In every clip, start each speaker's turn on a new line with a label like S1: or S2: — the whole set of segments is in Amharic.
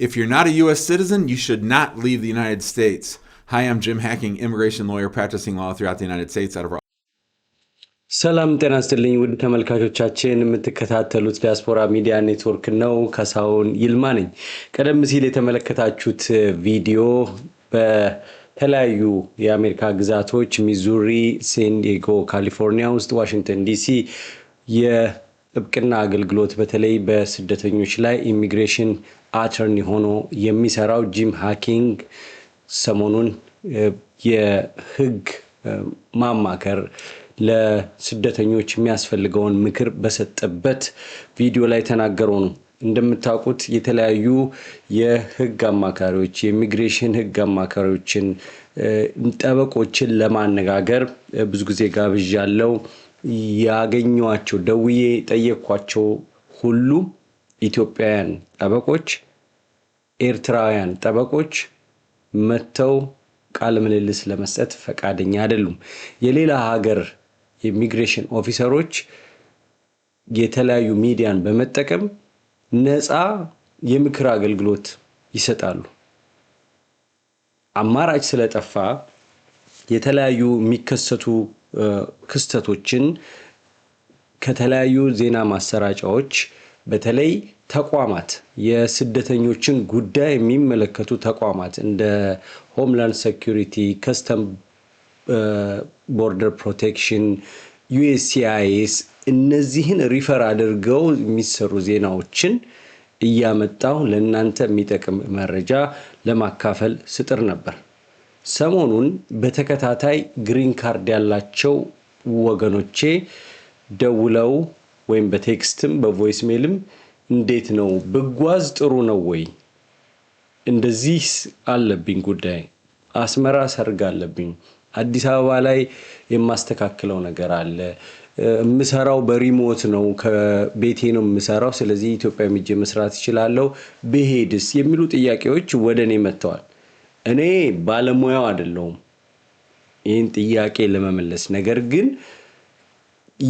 S1: If you're not a U.S. citizen, you should not leave the United States. Hi, I'm Jim Hacking, immigration lawyer practicing law throughout the United States out of our
S2: ሰላም ጤና ይስጥልኝ ውድ ተመልካቾቻችን የምትከታተሉት ዲያስፖራ ሚዲያ ኔትወርክ ነው። ካሳሁን ይልማ ነኝ። ቀደም ሲል የተመለከታችሁት ቪዲዮ በተለያዩ የአሜሪካ ግዛቶች ሚዙሪ፣ ሴን ዲዬጎ ካሊፎርኒያ ውስጥ፣ ዋሽንግተን ዲሲ የጥብቅና አገልግሎት በተለይ በስደተኞች ላይ ኢሚግሬሽን አተርኒ ሆኖ የሚሰራው ጂም ሃኪንግ ሰሞኑን የህግ ማማከር ለስደተኞች የሚያስፈልገውን ምክር በሰጠበት ቪዲዮ ላይ ተናገረው ነው። እንደምታውቁት የተለያዩ የህግ አማካሪዎች የኢሚግሬሽን ህግ አማካሪዎችን ጠበቆችን ለማነጋገር ብዙ ጊዜ ጋብዣለሁ። ያገኘዋቸው ደውዬ ጠየቅኳቸው ሁሉ ኢትዮጵያውያን ጠበቆች፣ ኤርትራውያን ጠበቆች መተው ቃለ ምልልስ ለመስጠት ፈቃደኛ አይደሉም። የሌላ ሀገር ኢሚግሬሽን ኦፊሰሮች የተለያዩ ሚዲያን በመጠቀም ነፃ የምክር አገልግሎት ይሰጣሉ። አማራጭ ስለጠፋ የተለያዩ የሚከሰቱ ክስተቶችን ከተለያዩ ዜና ማሰራጫዎች በተለይ ተቋማት የስደተኞችን ጉዳይ የሚመለከቱ ተቋማት እንደ ሆምላንድ ሴኩሪቲ፣ ከስተም ቦርደር ፕሮቴክሽን፣ ዩኤስሲአይኤስ እነዚህን ሪፈር አድርገው የሚሰሩ ዜናዎችን እያመጣው ለእናንተ የሚጠቅም መረጃ ለማካፈል ስጥር ነበር። ሰሞኑን በተከታታይ ግሪን ካርድ ያላቸው ወገኖቼ ደውለው ወይም በቴክስትም በቮይስ ሜልም እንዴት ነው ብጓዝ ጥሩ ነው ወይ? እንደዚህ አለብኝ ጉዳይ፣ አስመራ ሰርግ አለብኝ፣ አዲስ አበባ ላይ የማስተካክለው ነገር አለ፣ ምሰራው በሪሞት ነው፣ ከቤቴ ነው ምሰራው፣ ስለዚህ ኢትዮጵያ ሄጄ መስራት ይችላልው በሄድስ የሚሉ ጥያቄዎች ወደኔ መጥተዋል። እኔ ባለሙያው አይደለሁም ይህን ጥያቄ ለመመለስ፣ ነገር ግን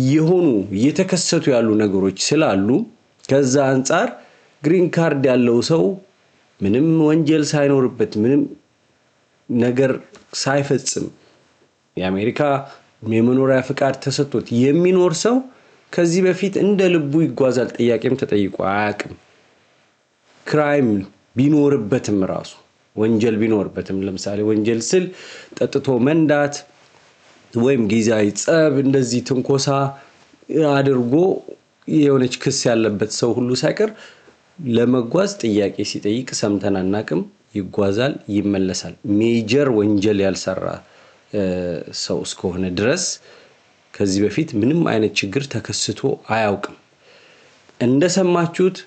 S2: የሆኑ እየተከሰቱ ያሉ ነገሮች ስላሉ ከዛ አንፃር ግሪን ካርድ ያለው ሰው ምንም ወንጀል ሳይኖርበት ምንም ነገር ሳይፈጽም የአሜሪካ የመኖሪያ ፍቃድ ተሰጥቶት የሚኖር ሰው ከዚህ በፊት እንደ ልቡ ይጓዛል። ጥያቄም ተጠይቆ አያውቅም። ክራይም ቢኖርበትም ራሱ ወንጀል ቢኖርበትም፣ ለምሳሌ ወንጀል ስል ጠጥቶ መንዳት ወይም ጊዜያዊ ጸብ እንደዚህ ትንኮሳ አድርጎ የሆነች ክስ ያለበት ሰው ሁሉ ሳይቀር ለመጓዝ ጥያቄ ሲጠይቅ ሰምተን አናውቅም። ይጓዛል፣ ይመለሳል። ሜጀር ወንጀል ያልሰራ ሰው እስከሆነ ድረስ ከዚህ በፊት ምንም አይነት ችግር ተከስቶ አያውቅም። እንደሰማችሁት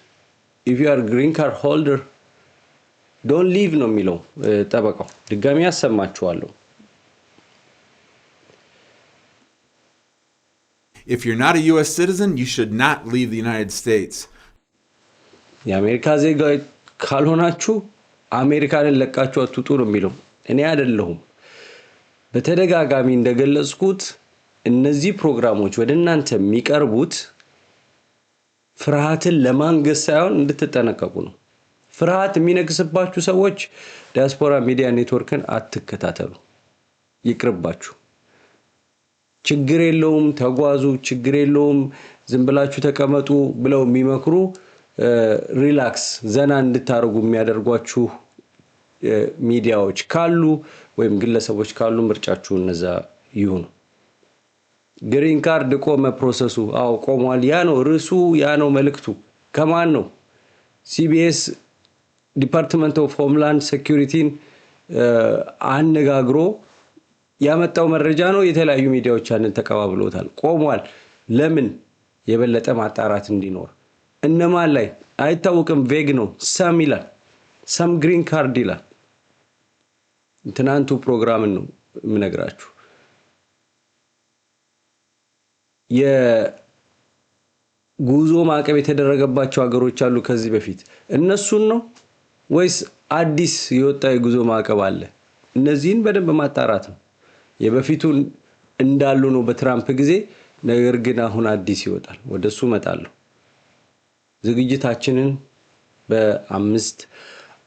S2: if you are green card holder don't leave ነው የሚለው ጠበቃው። ድጋሚ ያሰማችኋለሁ።
S1: If you're not a U.S. citizen, you should not leave the United States.
S2: የአሜሪካ ዜጋ ካልሆናችሁ አሜሪካንን ለቃችሁ አትውጡ ነው የሚለው። እኔ አይደለሁም። በተደጋጋሚ እንደገለጽኩት እነዚህ ፕሮግራሞች ወደናንተ የሚቀርቡት ፍርሃትን ለማንገስ ሳይሆን እንድትጠነቀቁ ነው። ፍርሃት የሚነግስባችሁ ሰዎች ዲያስፖራ ሚዲያ ኔትወርክን አትከታተሉ፣ ይቅርባችሁ። ችግር የለውም ተጓዙ፣ ችግር የለውም ዝም ብላችሁ ተቀመጡ ብለው የሚመክሩ ሪላክስ ዘና እንድታረጉ የሚያደርጓችሁ ሚዲያዎች ካሉ ወይም ግለሰቦች ካሉ ምርጫችሁ እነዛ ይሁኑ። ግሪን ካርድ ቆመ ፕሮሰሱ? አዎ ቆሟል። ያ ነው ርዕሱ፣ ያ ነው መልእክቱ። ከማን ነው? ሲቢኤስ ዲፓርትመንት ኦፍ ሆምላንድ ሴኩሪቲን አነጋግሮ ያመጣው መረጃ ነው። የተለያዩ ሚዲያዎች ያንን ተቀባብለውታል። ቆሟል። ለምን? የበለጠ ማጣራት እንዲኖር። እነማን ላይ አይታወቅም፣ ቬግ ነው። ሰም ይላል፣ ሰም ግሪን ካርድ ይላል። ትናንቱ ፕሮግራምን ነው የምነግራችሁ። የጉዞ ማዕቀብ የተደረገባቸው ሀገሮች አሉ ከዚህ በፊት፣ እነሱን ነው ወይስ አዲስ የወጣ የጉዞ ማዕቀብ አለ? እነዚህን በደንብ ማጣራት ነው። የበፊቱን እንዳሉ ነው በትራምፕ ጊዜ፣ ነገር ግን አሁን አዲስ ይወጣል። ወደሱ መጣለሁ። ዝግጅታችንን በ5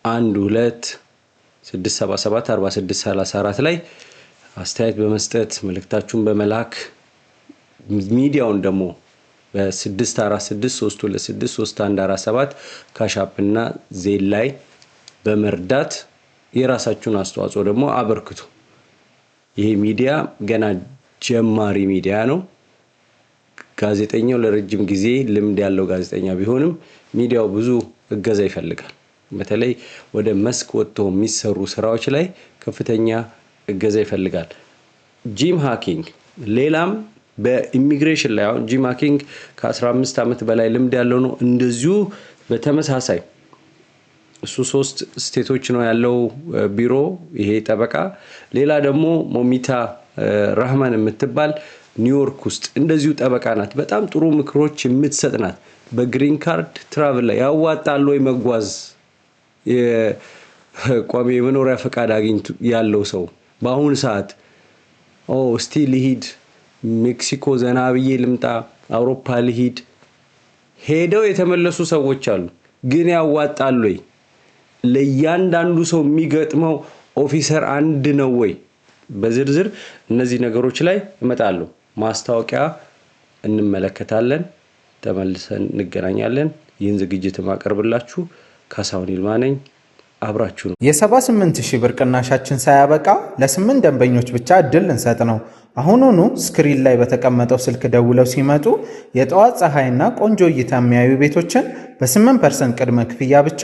S2: 12 677 4634 ላይ አስተያየት በመስጠት መልእክታችሁን በመላክ ሚዲያውን ደግሞ በ64632633147 ካሻፕ እና ዜል ላይ በመርዳት የራሳችሁን አስተዋጽኦ ደግሞ አበርክቱ። ይሄ ሚዲያ ገና ጀማሪ ሚዲያ ነው። ጋዜጠኛው ለረጅም ጊዜ ልምድ ያለው ጋዜጠኛ ቢሆንም ሚዲያው ብዙ እገዛ ይፈልጋል። በተለይ ወደ መስክ ወጥቶ የሚሰሩ ስራዎች ላይ ከፍተኛ እገዛ ይፈልጋል። ጂም ሃኪንግ ሌላም በኢሚግሬሽን ላይ አሁን ጂም ሃኪንግ ከ15 ዓመት በላይ ልምድ ያለው ነው። እንደዚሁ በተመሳሳይ እሱ 3 ስቴቶች ነው ያለው ቢሮ ይሄ ጠበቃ። ሌላ ደግሞ ሞሚታ ራህማን የምትባል ኒውዮርክ ውስጥ እንደዚሁ ጠበቃ ናት። በጣም ጥሩ ምክሮች የምትሰጥ ናት። በግሪን ካርድ ትራቭል ላይ ያዋጣል ወይ መጓዝ የቋሚ የመኖሪያ ፈቃድ አግኝቶ ያለው ሰው በአሁኑ ሰዓት እስቲ ልሂድ ሜክሲኮ ዘና ብዬ ልምጣ አውሮፓ ልሂድ ሄደው የተመለሱ ሰዎች አሉ። ግን ያዋጣል ወይ? ለእያንዳንዱ ሰው የሚገጥመው ኦፊሰር አንድ ነው ወይ? በዝርዝር እነዚህ ነገሮች ላይ እመጣለሁ። ማስታወቂያ እንመለከታለን። ተመልሰን እንገናኛለን። ይህን ዝግጅት ማቀርብላችሁ ካሳሁን ይልማ ነኝ። አብራችሁ ነው።
S3: የ78,000 ብር ቅናሻችን ሳያበቃ ለ8 ደንበኞች ብቻ እድል እንሰጥ ነው። አሁኑኑ ስክሪን ላይ በተቀመጠው ስልክ ደውለው ሲመጡ የጠዋት ፀሐይና ቆንጆ እይታ የሚያዩ ቤቶችን በ8% ቅድመ ክፍያ ብቻ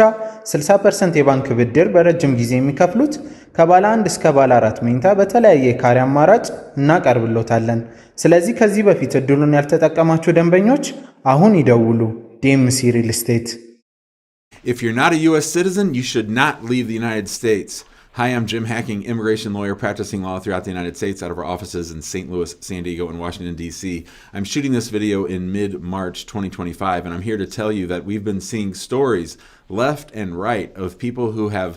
S3: 60% የባንክ ብድር በረጅም ጊዜ የሚከፍሉት ከባለ 1 እስከ ባለ 4 መኝታ በተለያየ የካሬ አማራጭ እናቀርብሎታለን። ስለዚህ ከዚህ በፊት እድሉን ያልተጠቀማችሁ ደንበኞች አሁን ይደውሉ። ዲኤምሲ ሪል ስቴት።
S1: If you're not a U.S. citizen, you should not leave the United States. Hi, I'm Jim Hacking, immigration lawyer practicing law throughout the United States out of our offices in St. Louis, San Diego, and Washington, D.C. I'm shooting this video in mid-March 2025, and I'm here to tell you that we've been seeing stories left and right of people who have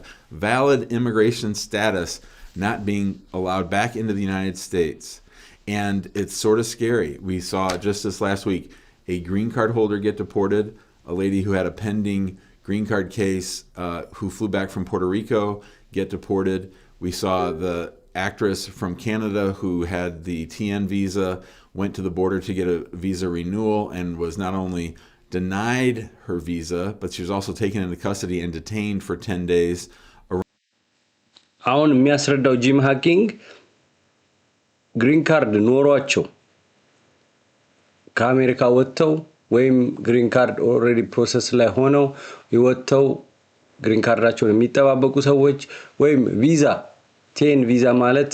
S1: valid immigration status not being allowed back into the United States. And it's sort of scary. We saw just this last week a green card holder get deported, a lady who had a pending green card case who flew back from Puerto Rico get deported. We saw the actress from Canada who had the TN visa, went to the border to get a visa renewal and was not only denied her visa, but she was also taken into custody and detained for 10 days.
S2: አሁን የሚያስረዳው ጂም ሃኪንግ ግሪን ካርድ ኖሯቸው ከአሜሪካ ወጥተው ወይም ግሪን ካርድ ኦልሬዲ ፕሮሰስ ላይ ሆነው ይወጥተው ግሪን ካርዳቸውን የሚጠባበቁ ሰዎች ወይም ቪዛ ቴን ቪዛ ማለት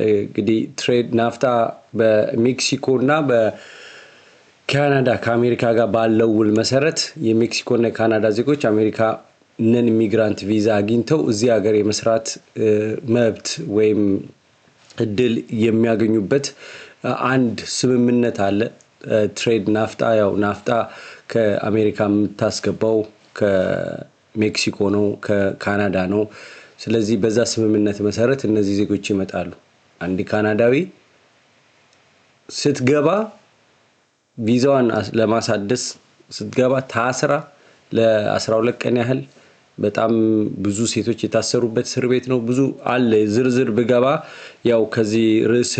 S2: እንግዲህ ትሬድ ናፍታ በሜክሲኮ እና በካናዳ ከአሜሪካ ጋር ባለው ውል መሰረት የሜክሲኮ እና የካናዳ ዜጎች አሜሪካ ነን ኢሚግራንት ቪዛ አግኝተው እዚህ ሀገር የመስራት መብት ወይም እድል የሚያገኙበት አንድ ስምምነት አለ። ትሬድ ናፍታ ያው ናፍታ ከአሜሪካ የምታስገባው ከሜክሲኮ ነው ከካናዳ ነው። ስለዚህ በዛ ስምምነት መሰረት እነዚህ ዜጎች ይመጣሉ። አንድ ካናዳዊ ስትገባ ቪዛዋን ለማሳደስ ስትገባ ታስራ ለ12 ቀን ያህል በጣም ብዙ ሴቶች የታሰሩበት እስር ቤት ነው። ብዙ አለ ዝርዝር ብገባ ያው ከዚህ ርዕስ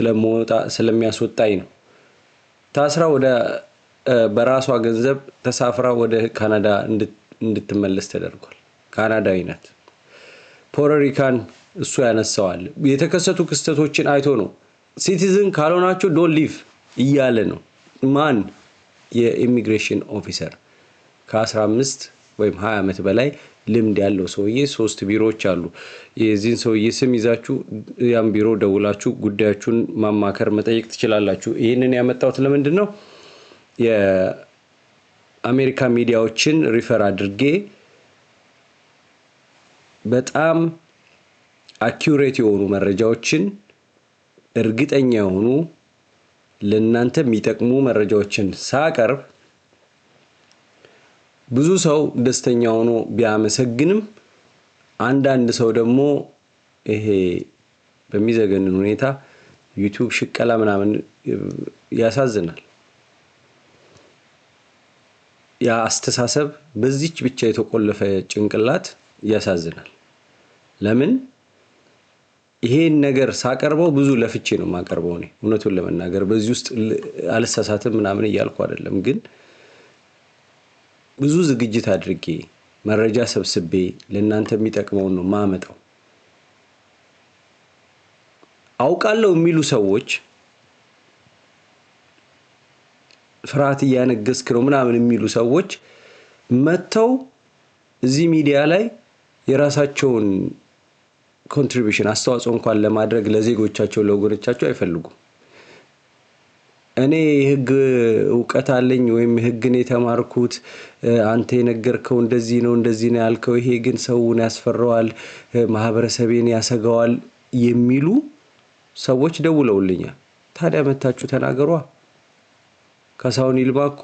S2: ስለሚያስወጣኝ ነው። ታስራ ወደ በራሷ ገንዘብ ተሳፍራ ወደ ካናዳ እንድትመለስ ተደርጓል። ካናዳዊ ናት። ፖለሪካን እሱ ያነሳዋል። የተከሰቱ ክስተቶችን አይቶ ነው ሲቲዝን ካልሆናችሁ ዶንት ሊቭ እያለ ነው። ማን? የኢሚግሬሽን ኦፊሰር ከ15 ወይም 20 ዓመት በላይ ልምድ ያለው ሰውዬ 3 ቢሮዎች አሉ። የዚህን ሰውዬ ስም ይዛችሁ ያን ቢሮ ደውላችሁ ጉዳያችሁን ማማከር መጠየቅ ትችላላችሁ። ይሄንን ያመጣሁት ለምንድን ነው? የአሜሪካ ሚዲያዎችን ሪፈር አድርጌ በጣም አኪዩሬት የሆኑ መረጃዎችን እርግጠኛ የሆኑ ለእናንተ የሚጠቅሙ መረጃዎችን ሳቀርብ ብዙ ሰው ደስተኛ ሆኖ ቢያመሰግንም አንዳንድ ሰው ደግሞ ይሄ በሚዘገንን ሁኔታ ዩቲዩብ ሽቀላ ምናምን ያሳዝናል። ያ አስተሳሰብ በዚች ብቻ የተቆለፈ ጭንቅላት ያሳዝናል። ለምን ይሄን ነገር ሳቀርበው ብዙ ለፍቼ ነው ማቀርበው ነው እውነቱን ለመናገር በዚህ ውስጥ አልሳሳትም ምናምን እያልኩ አይደለም ግን ብዙ ዝግጅት አድርጌ መረጃ ሰብስቤ ለእናንተ የሚጠቅመው ነው ማመጣው አውቃለሁ የሚሉ ሰዎች ፍርሃት ያነገስክ ነው ምናምን የሚሉ ሰዎች መተው እዚህ ሚዲያ ላይ የራሳቸውን ኮንትሪቢዩሽን አስተዋጽኦ እንኳን ለማድረግ ለዜጎቻቸው ለወገኖቻቸው አይፈልጉም እኔ ህግ ዕውቀት አለኝ ወይም ህግን የተማርኩት አንተ የነገርከው እንደዚህ ነው ያልከው ይሄ ግን ሰውን ያስፈራዋል ማህበረሰቤን ያሰጋዋል የሚሉ ሰዎች ደውለውልኛል ታዲያ መታችሁ ተናገሯ ካሳሁን ይልማኮ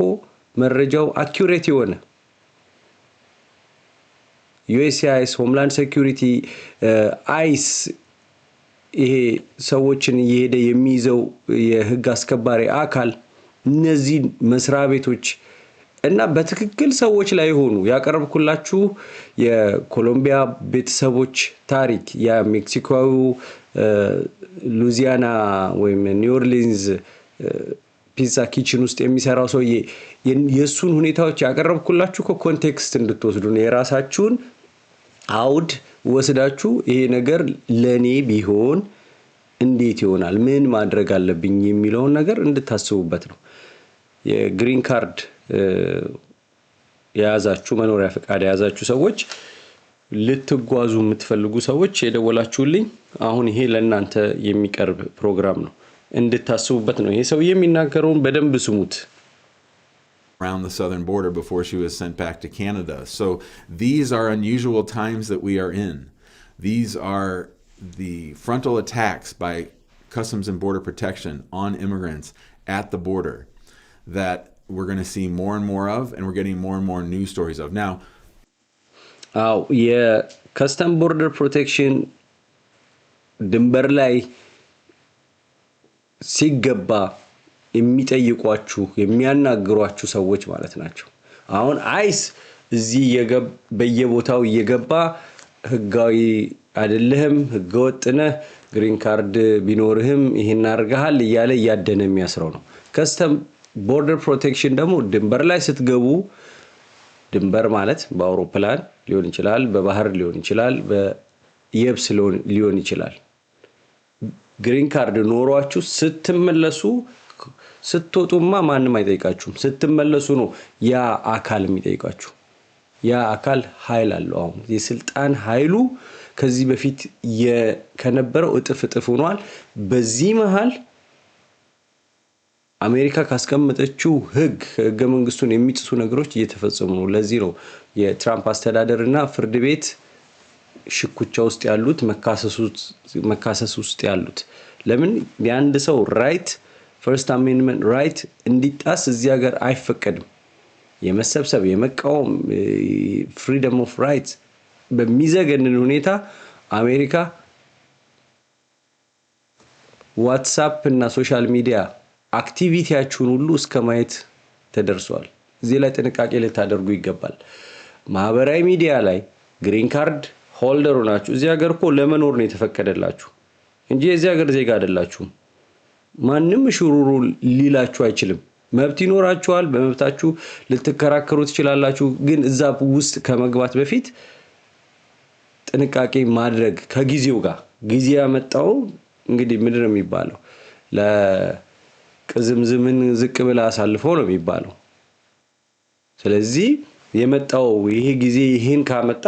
S2: መረጃው አኩሬት የሆነ USCIS ሆምላንድ ሴኩሪቲ አይስ ይሄ ሰዎችን እየሄደ የሚይዘው የህግ አስከባሪ አካል እነዚህ መስሪያ ቤቶች እና በትክክል ሰዎች ላይ ሆኑ ያቀርብኩላችሁ የኮሎምቢያ ቤተሰቦች ታሪክ የሜክሲኮው ሉዚያና ወይም ኒው ኦርሊንስ ፒዛ ኪችን ውስጥ የሚሰራው ሰው የሱን ሁኔታዎች ያቀርብኩላችሁ ኮንቴክስት እንድትወስዱ ነው የራሳችሁን አውድ ወስዳችሁ ይሄ ነገር ለኔ ቢሆን እንዴት ይሆናል ምን ማድረግ አለብኝ የሚለው ነገር እንድታስቡበት ነው የግሪን ካርድ ያዛችሁ መኖሪያ ፈቃድ ያዛችሁ ሰዎች ልትጓዙ የምትፈልጉ ሰዎች የደወላችሁልኝ አሁን ይሄ ለእናንተ የሚቀርብ ፕሮግራም ነው እንድታስቡበት ነው ይሄ ሰው የሚናገረውን በደንብ ስሙት
S1: around the southern border before she was sent back to Canada. So these are unusual times that we are in. These are the frontal attacks by Customs and Border Protection on immigrants at the border that we're going to see more and more of, and we're getting more and more news stories of. Now,
S2: Customs Border Protection ድንበር ላይ ሲገባ የሚጠይቋችሁ የሚያናግሯችሁ ሰዎች ማለት ናቸው አሁን አይስ እዚህ በየቦታው እየገባ ህጋዊ አይደለህም ህገወጥነ ግሪን ካርድ ቢኖርህም ይሄን አርጋሃል እያለ ያደነ የሚያስረው ነው ከስተም ቦርደር ፕሮቴክሽን ደግሞ ድንበር ላይ ስትገቡ ድንበር ማለት በአውሮፕላን ሊሆን ይችላል በባህር ሊሆን ይችላል በየብስ ሊሆን ይችላል ግሪን ካርድ ኖሯችሁ ስትመለሱ ስትወጡማ ማንንም አይጠይቃችሁም ስትመለሱ ነው ያ አካል የሚጠይቃችሁ ያ አካል ኃይል አለው አሁን የስልጣን ኃይሉ ከዚህ በፊት ከነበረው እጥፍ ሆኗል በዚህ መሃል አሜሪካ ካስቀመጠችው ህገ መንግስቱን የሚጥሱ ነገሮች እየተፈጸሙ ነው ለዚህ ነው የትራምፕ አስተዳደርና ፍርድ ቤት ሽኩቻ ውስጥ ያሉት መካሰስ ውስጥ ያሉት ለምን የአንድ ሰው ራይት ፈርስት አሜንድመንት ራይት እንዲጣስ እዚህ ሀገር አይፈቀድም የመሰብሰብ የመቃወም ፍሪደም ኦፍ ራይት በሚዘገንን ሁኔታ አሜሪካ ዋትስአፕ እና ሶሻል ሚዲያ አክቲቪቲያችሁን ሁሉ እስከማየት ተደርሷል እዚህ ላይ ጥንቃቄ ልታደርጉ ይገባል ማህበራዊ ሚዲያ ላይ ግሪን ካርድ ሆልደር ናችሁ እዚህ ሀገር እኮ ለመኖር ነው የተፈቀደላችሁ እንጂ እዚህ ሀገር ዜጋ አይደላችሁም ማንንም ሽሩሩ ሊላችሁ አይችልም መብት ይኖራችኋል በመብታችሁ ልትከራከሩ ትችላላችሁ ግን እዛ ውስጥ ከመግባት በፊት ጥንቃቄ ማድረግ ከጊዜው ጋር ጊዜ ያመጣው እንግዲህ ምንድን ነው የሚባለው ለቅዝምዝምን ዝቅ ብላ አሳልፈው ነው የሚባለው ስለዚህ የመጣው ይሄ ጊዜ ይሄን ካመጣ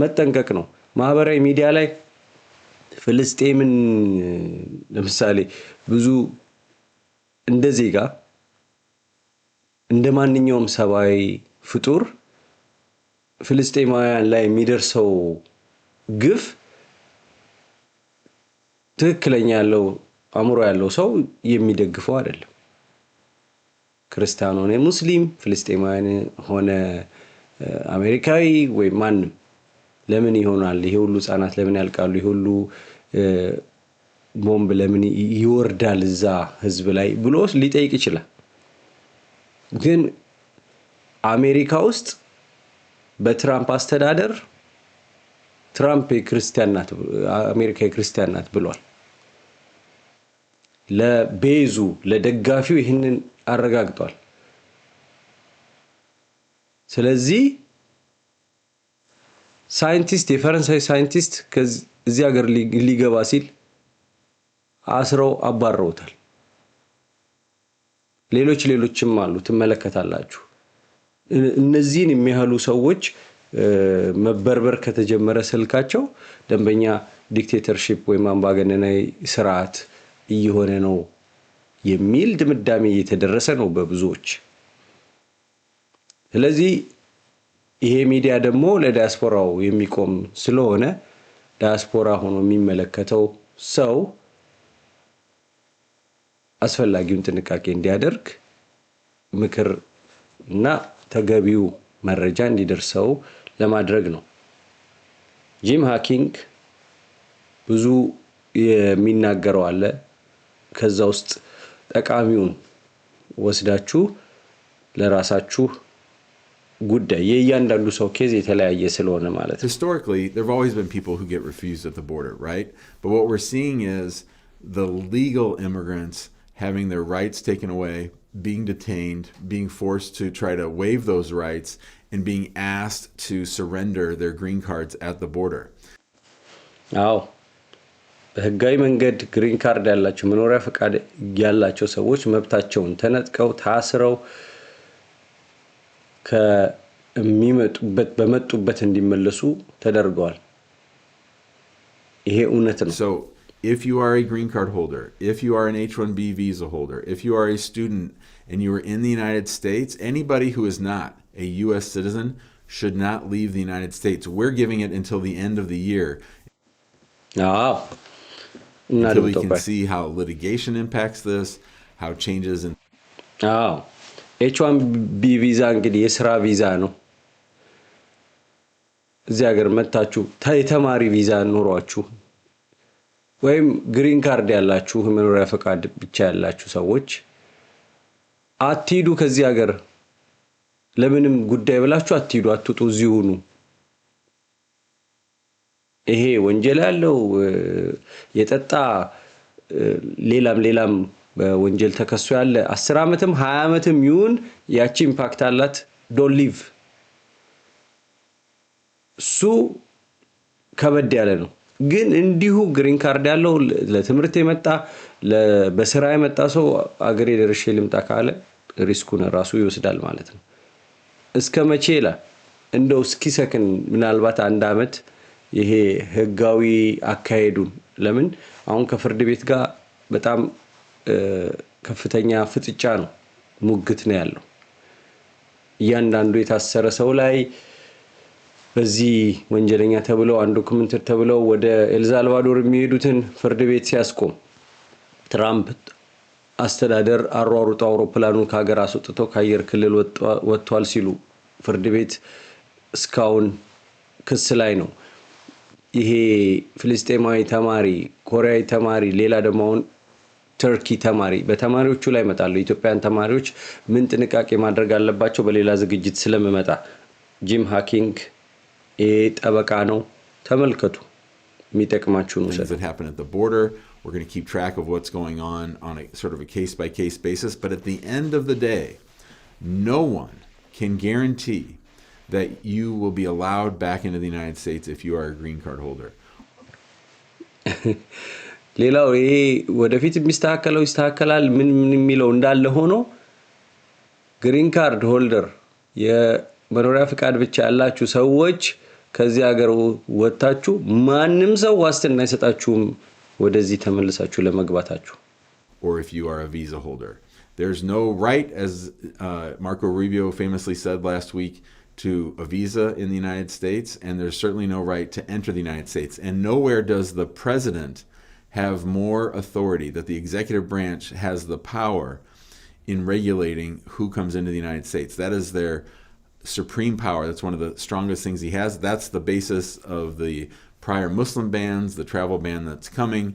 S2: መጠንቀቅ ነው ማህበራዊ ሚዲያ ላይ ፍልስጤምን ለምሳሌ ብዙ እንደዚህ ጋር እንደማንኛውም ሰባዊ ፍጡር ፍልስጤማውያን ላይ የሚደርሰው ግፍ ትክክለኛ ያለው አእምሮ ያለው ሰው የሚደግፈው አይደለም ክርስቲያኑ ነው ሙስሊም ፍልስጤማውያን ሆነ አሜሪካዊ ወይ ማንም ለምን ይሆናል ይሄ ሁሉ ህፃናት ለምን ያልቃሉ ይሄ ሁሉ ቦምብ ለምን ይወርዳል እዛ ህዝብ ላይ ብሎ ሊጠይቅ ይችላል ግን አሜሪካ ውስጥ በትራምፕ አስተዳደር ትራምፕ የክርስቲያን ናት አሜሪካ የክርስቲያን ናት ብሏል። ለቤዙ ለደጋፊው ይህንን አረጋግጧል። ስለዚህ ሳይንቲስት የፈረንሳይ ሳይንቲስት ከዚህ ሀገር ሊገባ ሲል አስረው አባረውታል። ሌሎችም አሉ ትመለከታላችሁ። እነዚህን የሚያህሉ ሰዎች መበርበር ከተጀመረ ስልካቸው ደንበኛ ዲክቴተርሺፕ ወይም አምባገነናዊ ስርዓት እየሆነ ነው የሚል ድምዳሜ እየተደረሰ ነው በብዙዎች። ስለዚህ ይሄ ሚዲያ ደግሞ ለዲያስፖራው የሚቆም ስለሆነ ዲያስፖራ ሆኖ የሚመለከተው ሰው አስፈላጊውን ጥንቃቄ እንዲያደርግ ምክር እና ተገቢው መረጃ እንዲደርሰው ለማድረግ ነው። ጂም ሃኪንግ ብዙ የሚናገረው አለ። ከዛ ውስጥ ጠቃሚውን ወስዳችሁ ለራሳችሁ ጉዳይ የእያንዳንዱ ሰው ኬዝ የተለያየ ስለሆነ ማለት ነው።
S1: Historically, there've always been people who get refused at the border, right? But what we're seeing is the legal immigrants having their rights taken away, being detained, being forced to try to waive those rights, and being asked to surrender their green cards at the border.
S2: አዎ በህጋዊ መንገድ ግሪን ካርድ ያላቸው መኖሪያ ፈቃድ ያላቸው ሰዎች መብታቸውን ተነጥቀው ታስረው በመጡበት እንዲመለሱ ተደርገዋል። ይሄ እውነት ነው።
S1: So if you are a green card holder, if you are an H-1B visa holder, if you are a student and you are in the United States, anybody who is not a U.S. citizen should not leave the United States. We're giving it until the end of the year. Until we can see how litigation impacts this, how changes in...
S2: H-1B ቪዛ እንግዲህ የስራ ቪዛ ነው። እዚህ ሀገር መጣችሁ የተማሪ ቪዛ ኖሯችሁ ወይም ግሪን ካርድ ያላችሁ መኖሪያ ፈቃድ ብቻ ያላችሁ ሰዎች አትሂዱ ከዚህ ሀገር። ለምንም ጉዳይ ብላችሁ አትሂዱ፣ አትውጡ፣ እዚሁ ሁኑ። ይሄ ወንጀል ያለው የጠጣ ሌላም በወንጀል ተከሶ ያለ 10 ዓመትም 20 ዓመትም ይሁን ያቺ ኢምፓክት አላት። ዶንት ሊቭ። እሱ ከበድ ያለ ነው። ግን እንዲሁ ግሪን ካርድ ያለው ለትምህርት የመጣ በስራ የመጣ ሰው አገሬ ደርሼ ልምጣ ካለ ሪስኩን ራሱ ይወስዳል ማለት ነው። እስከ መቼ ይላል እንደው እስኪሰክን ምናልባት 1 ዓመት ይሄ ህጋዊ አካሄዱን ለምን አሁን ከፍርድ ቤት ጋር በጣም ከፍተኛ ፍጥጫ ነው፣ ሙግት ነው ያለው። እያንዳንዱ የታሰረ ሰው ላይ በዚህ ወንጀለኛ ተብለው አንድ ዶክመንተሪ ተብለው ወደ ኤልሳልቫዶር የሚሄዱትን ፍርድ ቤት ሲያስቆም ትራምፕ አስተዳደር አሯሩጦ አውሮፕላኑን ከሀገር አስወጥቶ ከአየር ክልል ወጥቷል ሲሉ ፍርድ ቤት እስካሁን ክስ ላይ ነው። ይሄ ፍልስጤማዊ ተማሪ፣ ኮሪያዊ ተማሪ፣ ሌላ ደግሞ አሁን ተርኪ ተማሪ በተማሪዎቹ ላይ መጣሉ። ኢትዮጵያን ተማሪዎች ምን ጥንቃቄ ማድረግ አለባቸው በሌላ ዝግጅት ስለምመጣ። ጂም ሃኪንግ ጠበቃ ነው፣ ተመልከቱ፣ የሚጠቅማችሁ ነው።
S1: That happen at the border. We're going to keep track of what's going on a sort of a case-by-case basis. But at the end of the day, no one can guarantee that you will be allowed back into the United States if you are a green card holder.
S2: ሌላው ይሄ ወደፊት የሚስተካከለው ይስተካከላል ምን የሚለው እንዳለ ሆኖ ግሪን ካርድ ሆልደር የመኖሪያ ፈቃድ ብቻ ያላችሁ ሰዎች ከዚህ ሀገር ወጣችሁ ማንም ሰው ዋስትና አይሰጣችሁም ወደዚህ ተመልሳችሁ ለመግባታችሁ።
S1: Or if you are a visa holder, there's no right, as Marco Rubio famously said last week, to a visa in the United States, and there's certainly no right to enter the United States. And nowhere does the president have more authority, that the executive branch has the power in regulating who comes into the United States. That is their supreme power. That's one of the strongest things he has. That's the basis of the prior Muslim bans, the travel ban that's coming.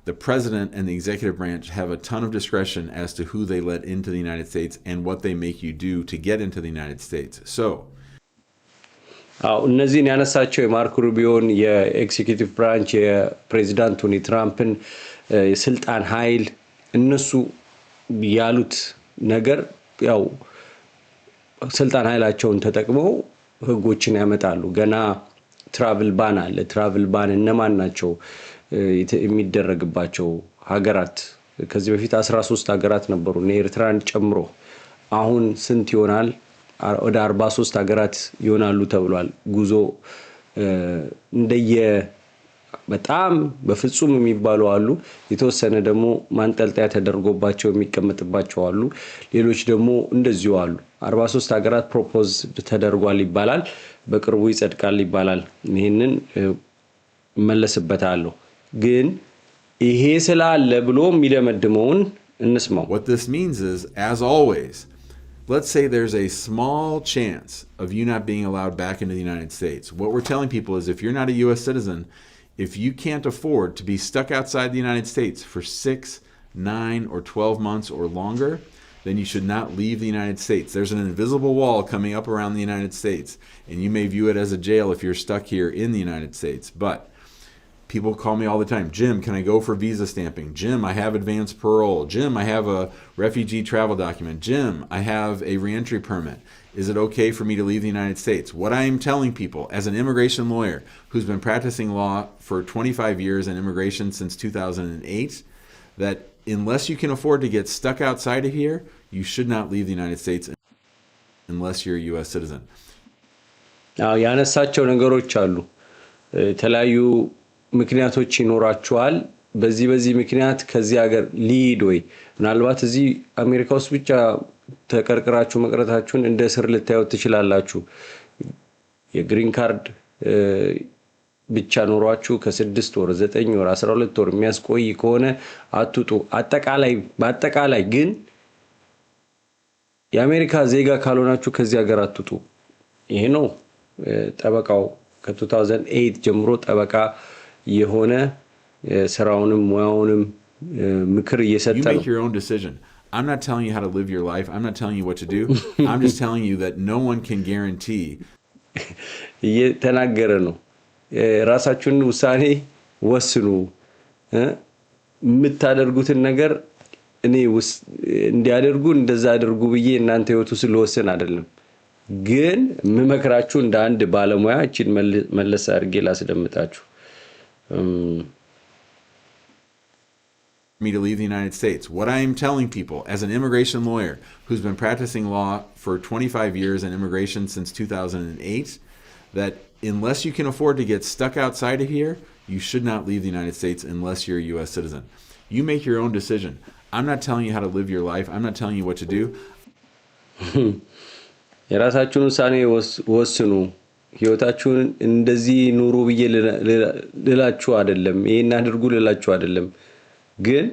S1: The president and the executive branch have a ton of discretion as to who they let into the United States and what they make you do to get into the United States. So
S2: አዎ እነዚህን ያነሳቸው የማርክ ሩቢዮን የኤክዚኪዩቲቭ ብራንች የፕሬዚዳንቱን የትራምፕን የስልጣን ኃይል እነሱ ያሉት ነገር ያው ስልጣን ኃይላቸውን ተጠቅመው ህጎችን ያመጣሉ። ገና ትራቭል ባን አለ። ትራቭል ባን እነማን ናቸው የሚደረግባቸው ሀገራት? ከዚህ በፊት 13 ሀገራት ነበሩ ኤርትራን ጨምሮ። አሁን ስንት ይሆናል? ወደ 43 ሀገራት ይሆናሉ ተብሏል። ጉዞ እንደየ በጣም በፍጹም የሚባሉ አሉ። የተወሰነ ደግሞ ማንጠልጠያ ተደርጎባቸው የሚቀመጥባቸው አሉ። ሌሎች ደግሞ እንደዚሁ አሉ። 43 ሀገራት ፕሮፖዝ ተደርጓል ይባላል። በቅርቡ ይጸድቃል ይባላል። ይሄንን መለስበታለሁ። ግን ይሄ ስላለ ብሎ የሚደመድመውን እንስማው።
S1: What this means is, as always, let's say there's a small chance of you not being allowed back into the United States. What we're telling people is if you're not a U.S. citizen, if you can't afford to be stuck outside the United States for 6, 9, or 12 months or longer, then you should not leave the United States. There's an invisible wall coming up around the United States, and you may view it as a jail if you're stuck here in the United States. But people call me all the time, Jim, can I go for visa stamping? Jim, I have advanced parole. Jim, I have a refugee travel document. Jim, I have a reentry permit. Is it okay for me to leave the United States? What I am telling people as an immigration lawyer who's been practicing law for 25 years and immigration since 2008, that unless you can afford to get stuck outside of here, you should not leave the United States unless you're a U.S. citizen.
S2: አዎ ያነሳቸው ነገሮች አሉ። የተለያዩ ምክንያቶች ይኖራቸዋል። በዚህ ምክንያት ከዚህ ሀገር ሊሄድ ወይ ምናልባት እዚህ አሜሪካ ውስጥ ብቻ ተቀርቅራችሁ መቅረታችሁን እንደ ስር ልታዩት ትችላላችሁ። የግሪን ካርድ ብቻ ኖሯችሁ ከ6 ወር 9 ወር 12 ወር የሚያስቆይ ከሆነ አትጡ። በአጠቃላይ ግን የአሜሪካ ዜጋ ካልሆናችሁ ከዚህ ሀገር አትጡ። ይሄ ነው ጠበቃው ከ2008 ጀምሮ ጠበቃ የሆነ ስራውንም ሙያውንም ምክር እየሰጠ ነው።
S1: You make your own decision. I'm not telling you how to live your life. I'm not telling you what to do. I'm just telling you that no one can guarantee.
S2: እየተናገረ ነው። ራሳችሁን ውሳኔ ወስኑ። የምታደርጉትን ነገር እኔ እንዲያደርጉ እንደዛ አድርጉ ብዬ እናንተ ህይወቱ ስለወሰን አይደለም። ግን የምመክራችሁ እንደ አንድ ባለሙያ እቺን መለስ አድርጌ ላስደምጣችሁ።
S1: Me to leave the United States. What I am telling people as an immigration lawyer who's been practicing law for 25 years and immigration since 2008, that unless you can afford to get stuck outside of here, you should not leave the United States unless you're a U.S. citizen. You make your own decision. I'm not telling you how to live your life. I'm not telling you what to do.
S2: የራሳችሁን ውሳኔ ወስኑ። ህይወታችሁን እንደዚህ ኑሩ ብዬ ልላችሁ አይደለም። ይሄን አድርጉ ልላችሁ አይደለም። ግን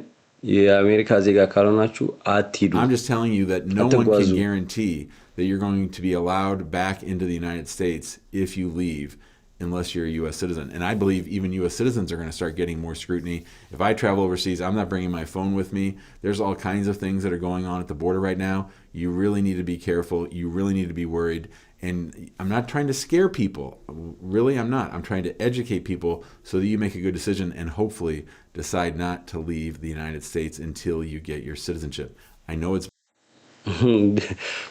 S2: የአሜሪካ ዜጋ ካልሆናችሁ አትሂዱ።
S1: I'm just telling you that no one can guarantee that you're going to be allowed back into the United States if you leave unless you're a U.S. citizen. And I believe even U.S. citizens are going to start getting more scrutiny. If I travel overseas, I'm not bringing my phone with me. There's all kinds of things that are going on at the border right now. You really need to be careful. You really need to be worried. And I'm not trying to scare people. Really, I'm not. I'm trying to educate people so that you make a good decision and hopefully decide not to leave the United States until you get your citizenship. I know it's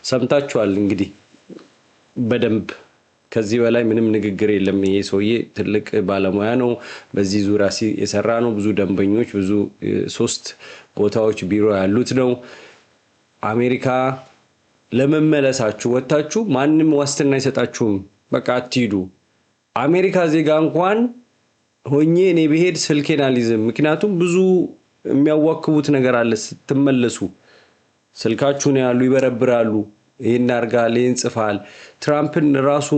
S2: ሰምታችኋል እንግዲህ በደንብ ከዚህ በላይ ምንም ንግግር የለም። ይሄ ሰውዬ ትልቅ ባለሙያ ነው። በዚህ ዙሪያ የሰራ ነው። ብዙ ደንበኞች ብዙ 3 ቦታዎች ቢሮ ያሉት ነው። አሜሪካ ለመመለሳችሁ ወጣችሁ ማንንም ዋስትና አይሰጣችሁም። በቃ አትሂዱ። አሜሪካ ዜጋ እንኳን ሆኜ እኔ ብሄድ ስልኬን አልይዝም። ምክንያቱም ብዙ የሚያዋክቡት ነገር አለ። ስትመለሱ ስልካችሁን ያሉ ይበረብራሉ። ይሄን አርጋል ይሄን ጽፋል። ትራምፕን ራሱ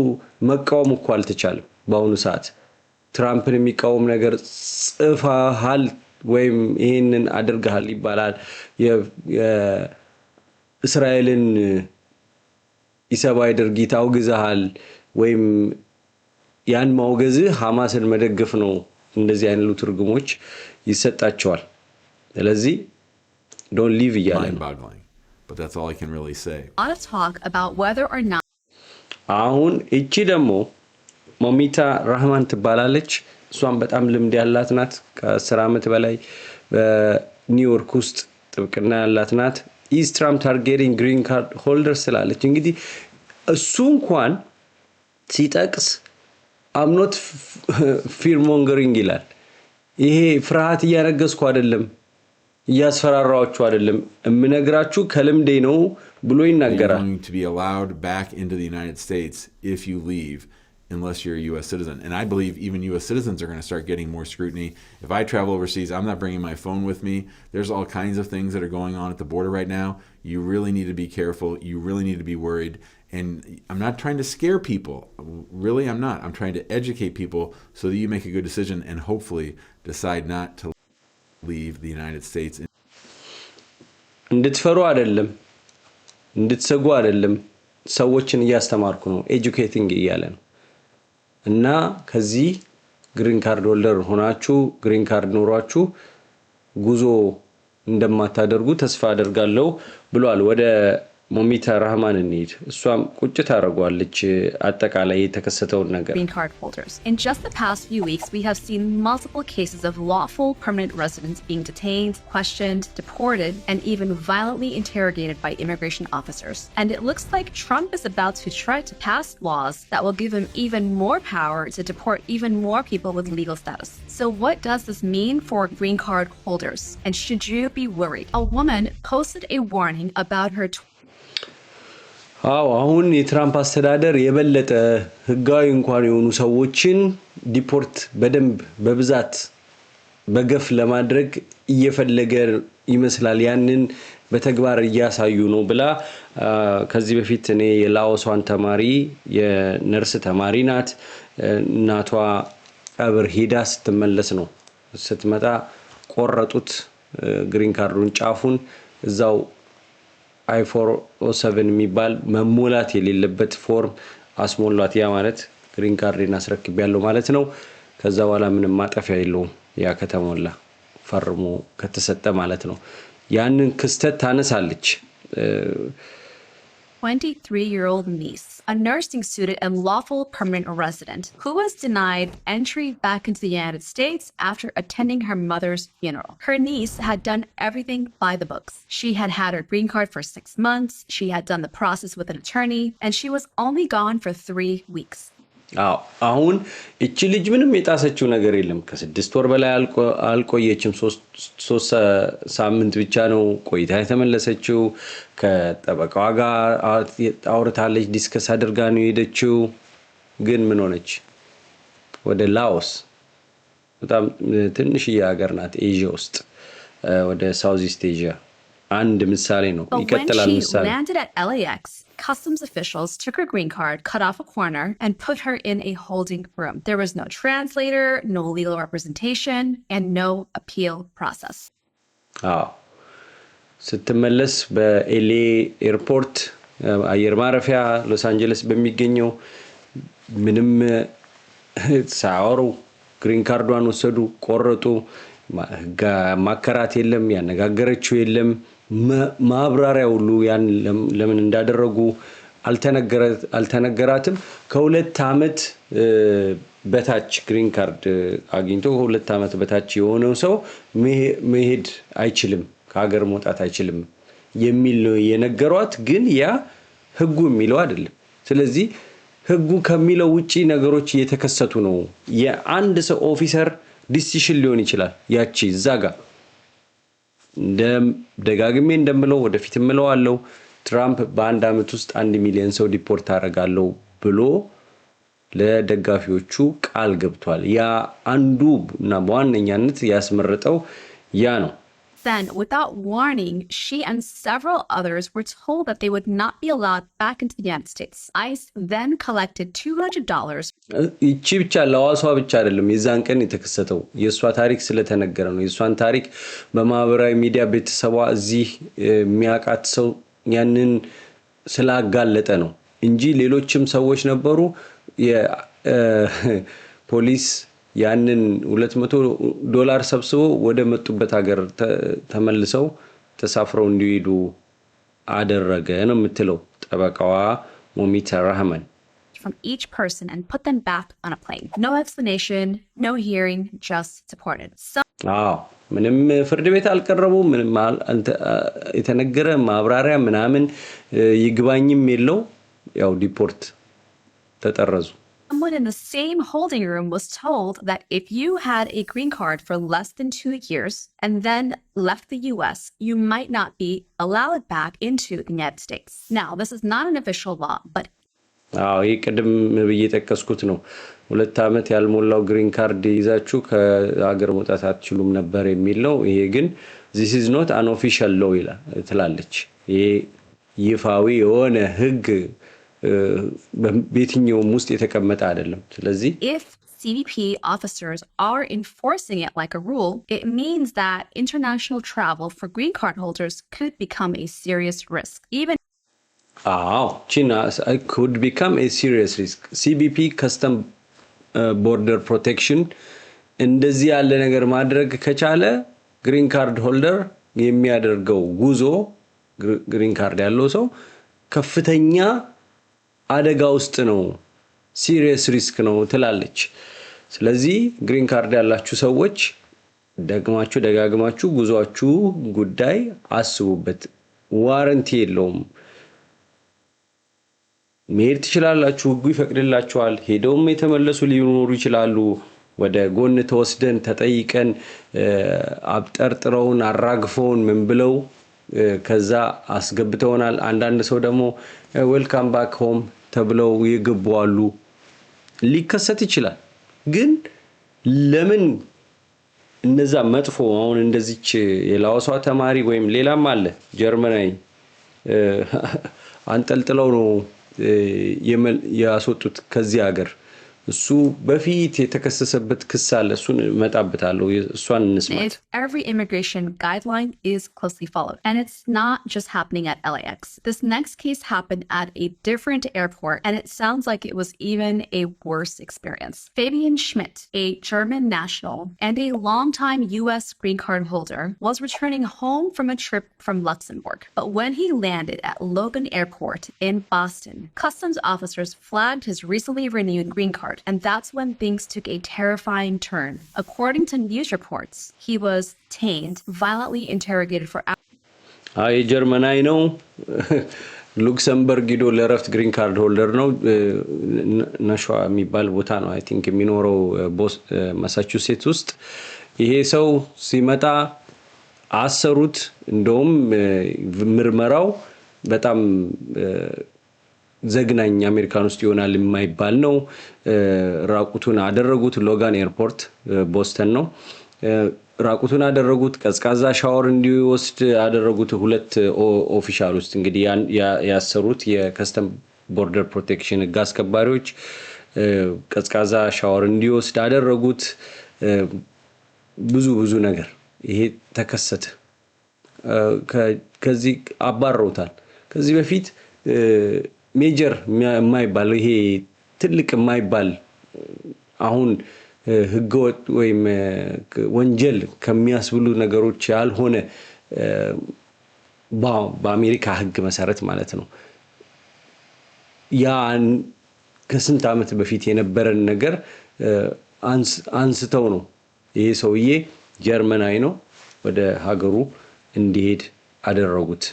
S2: መቃወም እኮ አልተቻለም። በአሁኑ ሰዓት ትራምፕን የሚቃወም ነገር ጽፋሃል ወይም ይሄንን አድርገሃል ይባላል። የእስራኤልን ኢሰብአዊ ድርጊት አውግዘሃል ወይም ያን ማውገዝህ ሐማስን መደገፍ ነው። እንደዚህ አይነቱ ትርጉሞች ይሰጣቸዋል። ስለዚህ don't leave እያለ ነው።
S1: But that's all I can really say.
S4: A lot of talk about whether or not
S2: አሁን እቺ ደግሞ ሞሚታ ራህማን ትባላለች። እሷም በጣም ልምድ ያላት ናት። ከ10 ዓመት በላይ በኒውዮርክ ውስጥ ጥብቅና ያላት ናት። ኢዝ ትራምፕ ታርጌቲንግ ግሪን ካርድ ሆልደርስ ስላለች እንግዲህ እሱ እንኳን ሲጠቅስ አምኖት ፊርሞንገሪንግ ይላል። ይሄ ፍርሃት እያነገስኩ አይደለም፣ እያስፈራራችሁ አይደለም፣ እምነግራችሁ ከልምዴ ነው ብሎ ይናገራል።
S1: Going to be allowed back into the United States if you leave unless you're a U.S. citizen. And I believe even U.S. citizens are going to start getting more scrutiny. If I travel overseas, I'm not bringing my phone with me. There's all kinds of things that are going on at the border right now. You really need to be careful. You really need to be worried. And I'm not trying to scare people. Really, I'm not. I'm trying to educate people so that you make a good decision and hopefully decide not to leave the United States.
S2: እንድትፈሩ አይደለም፣ እንድትሰጉ አይደለም፣ ሰዎችን እያስተማርኩ ነው፣ ኤጁኬቲንግ እያለ ነው። እና ከዚህ ግሪን ካርድ ሆልደር ሆናችሁ ግሪን ካርድ ኖሯችሁ ጉዞ እንደማታደርጉ ተስፋ አደርጋለሁ ብሏል። ወደ ሞሚታ ራህማን እንሂድ። እሷም ቁጭ ታደርጓለች አጠቃላይ የተከሰተውን ነገር።
S4: Green card holders. In just the past few weeks, we have seen multiple cases of lawful permanent residents being detained, questioned, deported, and even violently interrogated by immigration officers. And it looks like Trump is about to try to pass laws that will give him even more power to deport even more people with legal status. So what does this mean for green card holders? And should you be worried? A woman posted a warning about her
S2: አሁን የትራምፕ አስተዳደር የበለጠ ህጋዊ እንኳን የሆኑ ሰዎችን ዲፖርት በደንብ በብዛት በገፍ ለማድረግ እየፈለገ ይመስላል። ያንን በተግባር እያሳዩ ነው ብላ ከዚህ በፊት እኔ የላኦሷን ተማሪ የነርስ ተማሪ ናት። እናቷ ቀብር ሄዳ ስትመለስ ነው ስትመጣ ቆረጡት ግሪን ካርዱን ጫፉን እዛው I-407 የሚባል መሞላት የሌለበት ፎርም አስሞሏት። ያ ማለት ግሪን ካርድን አስረክቤያለሁ ማለት ነው። ከዛ በኋላ ምንም ማጠፊያ የለውም ያ ከተሞላ ፈርሞ ከተሰጠ ማለት ነው። ያንን ክስተት ታነሳለች።
S4: 23-year-old niece, a nursing student and lawful permanent resident, who was denied entry back into the United States after attending her mother's funeral. Her niece had done everything by the books. She had had her green card for 6 months, she had done the process with an attorney, and she was only gone for 3 weeks.
S2: አሁን እቺ ልጅ ምንም የጣሰችው ነገር የለም። ከ6 ወር በላይ አልቆየችም። 3 ሳምንት ብቻ ነው ቆይታ የተመለሰችው። ከጠበቃዋ ጋር አውርታለች፣ ዲስከስ አድርጋ ነው የሄደችው። ግን ምን ሆነች? ወደ ላኦስ በጣም ትንሽዬ ሀገር ናት ኤዥያ ውስጥ ወደ ሳውዝ ኢስት ኤዥያ አንድ ምሳሌ ነው። ይከተላል ምሳሌ።
S4: When she landed at LAX, customs officials took her green card, cut off a corner, and put her in a holding room. There was no translator, no legal representation, and no appeal process.
S2: ስትመለስ በኤልኤ ኤርፖርት አየር ማረፊያ ሎስ አንጀለስ በሚገኘው ምንም ሳያወሩ ግሪን ካርዷን ወሰዱ፣ ቆረጡ። ማከራት የለም፣ ያነጋገረችው የለም። ማብራሪያ ሁሉ ያን ለምን እንዳደረጉ አልተነገራትም። ከ2 ዓመት በታች ግሪን ካርድ አግኝቶ ከ2 ዓመት በታች የሆነው ሰው መሄድ አይችልም፣ ከሀገር መውጣት አይችልም የሚል ነው የነገሯት። ግን ያ ህጉ የሚለው አይደለም። ስለዚህ ህጉ ከሚለው ውጪ ነገሮች እየተከሰቱ ነው። የአንድ ሰው ኦፊሰር ዲሲሽን ሊሆን ይችላል። ያቺ ዛጋ ደጋግሜ እንደምለው ወደፊት እምለዋለሁ ትራምፕ በአንድ አመት ውስጥ 1 ሚሊዮን ሰው ዲፖርት አደርጋለሁ ብሎ ለደጋፊዎቹ ቃል ገብቷል። ያ አንዱ እና በዋነኛነት ያስመረጠው ያ ነው።
S4: Then, without warning, she and several others were told that they would not be allowed back into the United States. ICE then collected $200.
S2: ይቺ ብቻ ለዋሷ ብቻ አይደለም የዛን ቀን የተከሰተው የሷ ታሪክ ስለተነገረ ነው። የሷን ታሪክ በማህበራዊ ሚዲያ ቤተሰቧ እዚህ የሚያቃት ሰው ያንን ስላጋለጠ ነው እንጂ ሌሎችም ሰዎች ነበሩ። የፖሊስ ያንን $200 ሰብስቦ ወደ መጡበት ሀገር ተመልሰው ተሳፍረው እንዲሄዱ አደረገ ነው የምትለው ጠበቃዋ ሞሚታ ራህማን።
S4: from each person and put them back on a plane. No explanation, no hearing, just deported.
S2: ምንም ፍርድ ቤት አልቀረቡ ምንም የተነገረ ማብራሪያ ምናምን ይግባኝም የለው ያው ዲፖርት ተጠረዙ
S4: Someone in the same holding room was told that if you had a green card for less than 2 years and then left the US, you might not be allowed back into the United States. Now, this is not an official law, but
S2: ይሄ ቀደም ብዬ ተከስኩት ነው 2 አመት ያልሞላው ግሪን ካርድ ይዛችሁ ከሀገር መውጣት አትችሉም ነበር የሚል ነው ይሄ ግን this is not an official law ይላል ትላለች ይሄ ይፋዊ የሆነ ህግ በየትኛውም ውስጥ የተቀመጠ አይደለም ስለዚህ
S4: if CBP officers are enforcing it like a rule, it means that international travel for green card holders could become a serious risk. Even
S2: China could become a serious risk. CBP custom border protection እንደዚህ ያለ ነገር ማድረግ ከቻለ ግሪን ካርድ ሆልደር የሚያደርገው ጉዞ ግሪን ካርድ ያለው ሰው ከፍተኛ አደጋ ውስጥ ነው ሲሪየስ ሪስክ ነው ትላለች ስለዚህ ግሪን ካርድ ያላችሁ ሰዎች ደጋግማችሁ ጉዟችሁ ጉዳይ አስቡበት ዋረንቲ የለውም መሄድ ትችላላችሁ ህጉ ይፈቅድላችኋል ሄደውም የተመለሱ ሊኖሩ ይችላሉ ወደ ጎን ተወስደን ተጠይቀን አብጠርጥረውን አራግፈውን ምን ብለው ከዛ አስገብተውናል አንዳንድ ሰው ደግሞ ዌልካም ባክ ሆም ተብለው ይገባሉ ሊከሰት ይችላል ግን ለምን እነዛ መጥፎ አሁን እንደዚች የላውሷ ተማሪ ወይም ሌላም አለ ጀርመናዊ አንጠልጥለው ነው ያስወጡት ከዚህ ሀገር እሱ በፊት የተከሰሰበት ክስ አለ እሱን መጣበታለሁ እሷን እንስማት
S4: every immigration guideline is closely followed and it's not just happening at LAX. This next case happened at a different airport and it sounds like it was even a worse experience. Fabian Schmidt, a German national and a longtime US green card holder, was returning home from a trip from Luxembourg. But when he landed at Logan Airport in Boston, customs officers flagged his recently renewed green card. And that's when things took a terrifying turn. According to news reports, he was detained, violently interrogated for hours.
S2: Germany ነው ሉክሰምበርግ ሄዶ ለረፍት ግሪን ካርድ ሆልደር ነው ነሽዋ የሚባል ቦታ ነው አይ ቲንክ የሚኖረው ማሳቹሴትስ ውስጥ ይሄ ሰው ሲመጣ አሰሩት እንደውም ምርመራው በጣም ዘግናኝ አሜሪካን ውስጥ ይሆናል የማይባል ነው ራቁቱን አደረጉት ሎጋን ኤርፖርት ቦስተን ነው ራቁቱን አደረጉት ቀዝቃዛ ሻወር እንዲወስድ አደረጉት ሁለት ኦፊሻል ውስጥ እንግዲህ ያሰሩት የከስተም ቦርደር ፕሮቴክሽን ጋስ ከባሪዎች ቀዝቃዛ ሻወር እንዲወስድ አደረጉት ብዙ ነገር ይሄ ተከሰተ ከዚህ አባረውታል ከዚህ በፊት ሜጀር የማይባል ይሄ ትልቅ የማይባል አሁን ህገወጥ ወይም ወንጀል ከሚያስብሉ ነገሮች ያልሆነ በአሜሪካ ህግ መሰረት ማለት ነው ያን ከስንት አመት በፊት የነበረን ነገር አንስተው ነው ይሄ ሰውዬ ጀርመናዊ ነው ወደ ሀገሩ እንዲሄድ አደረጉት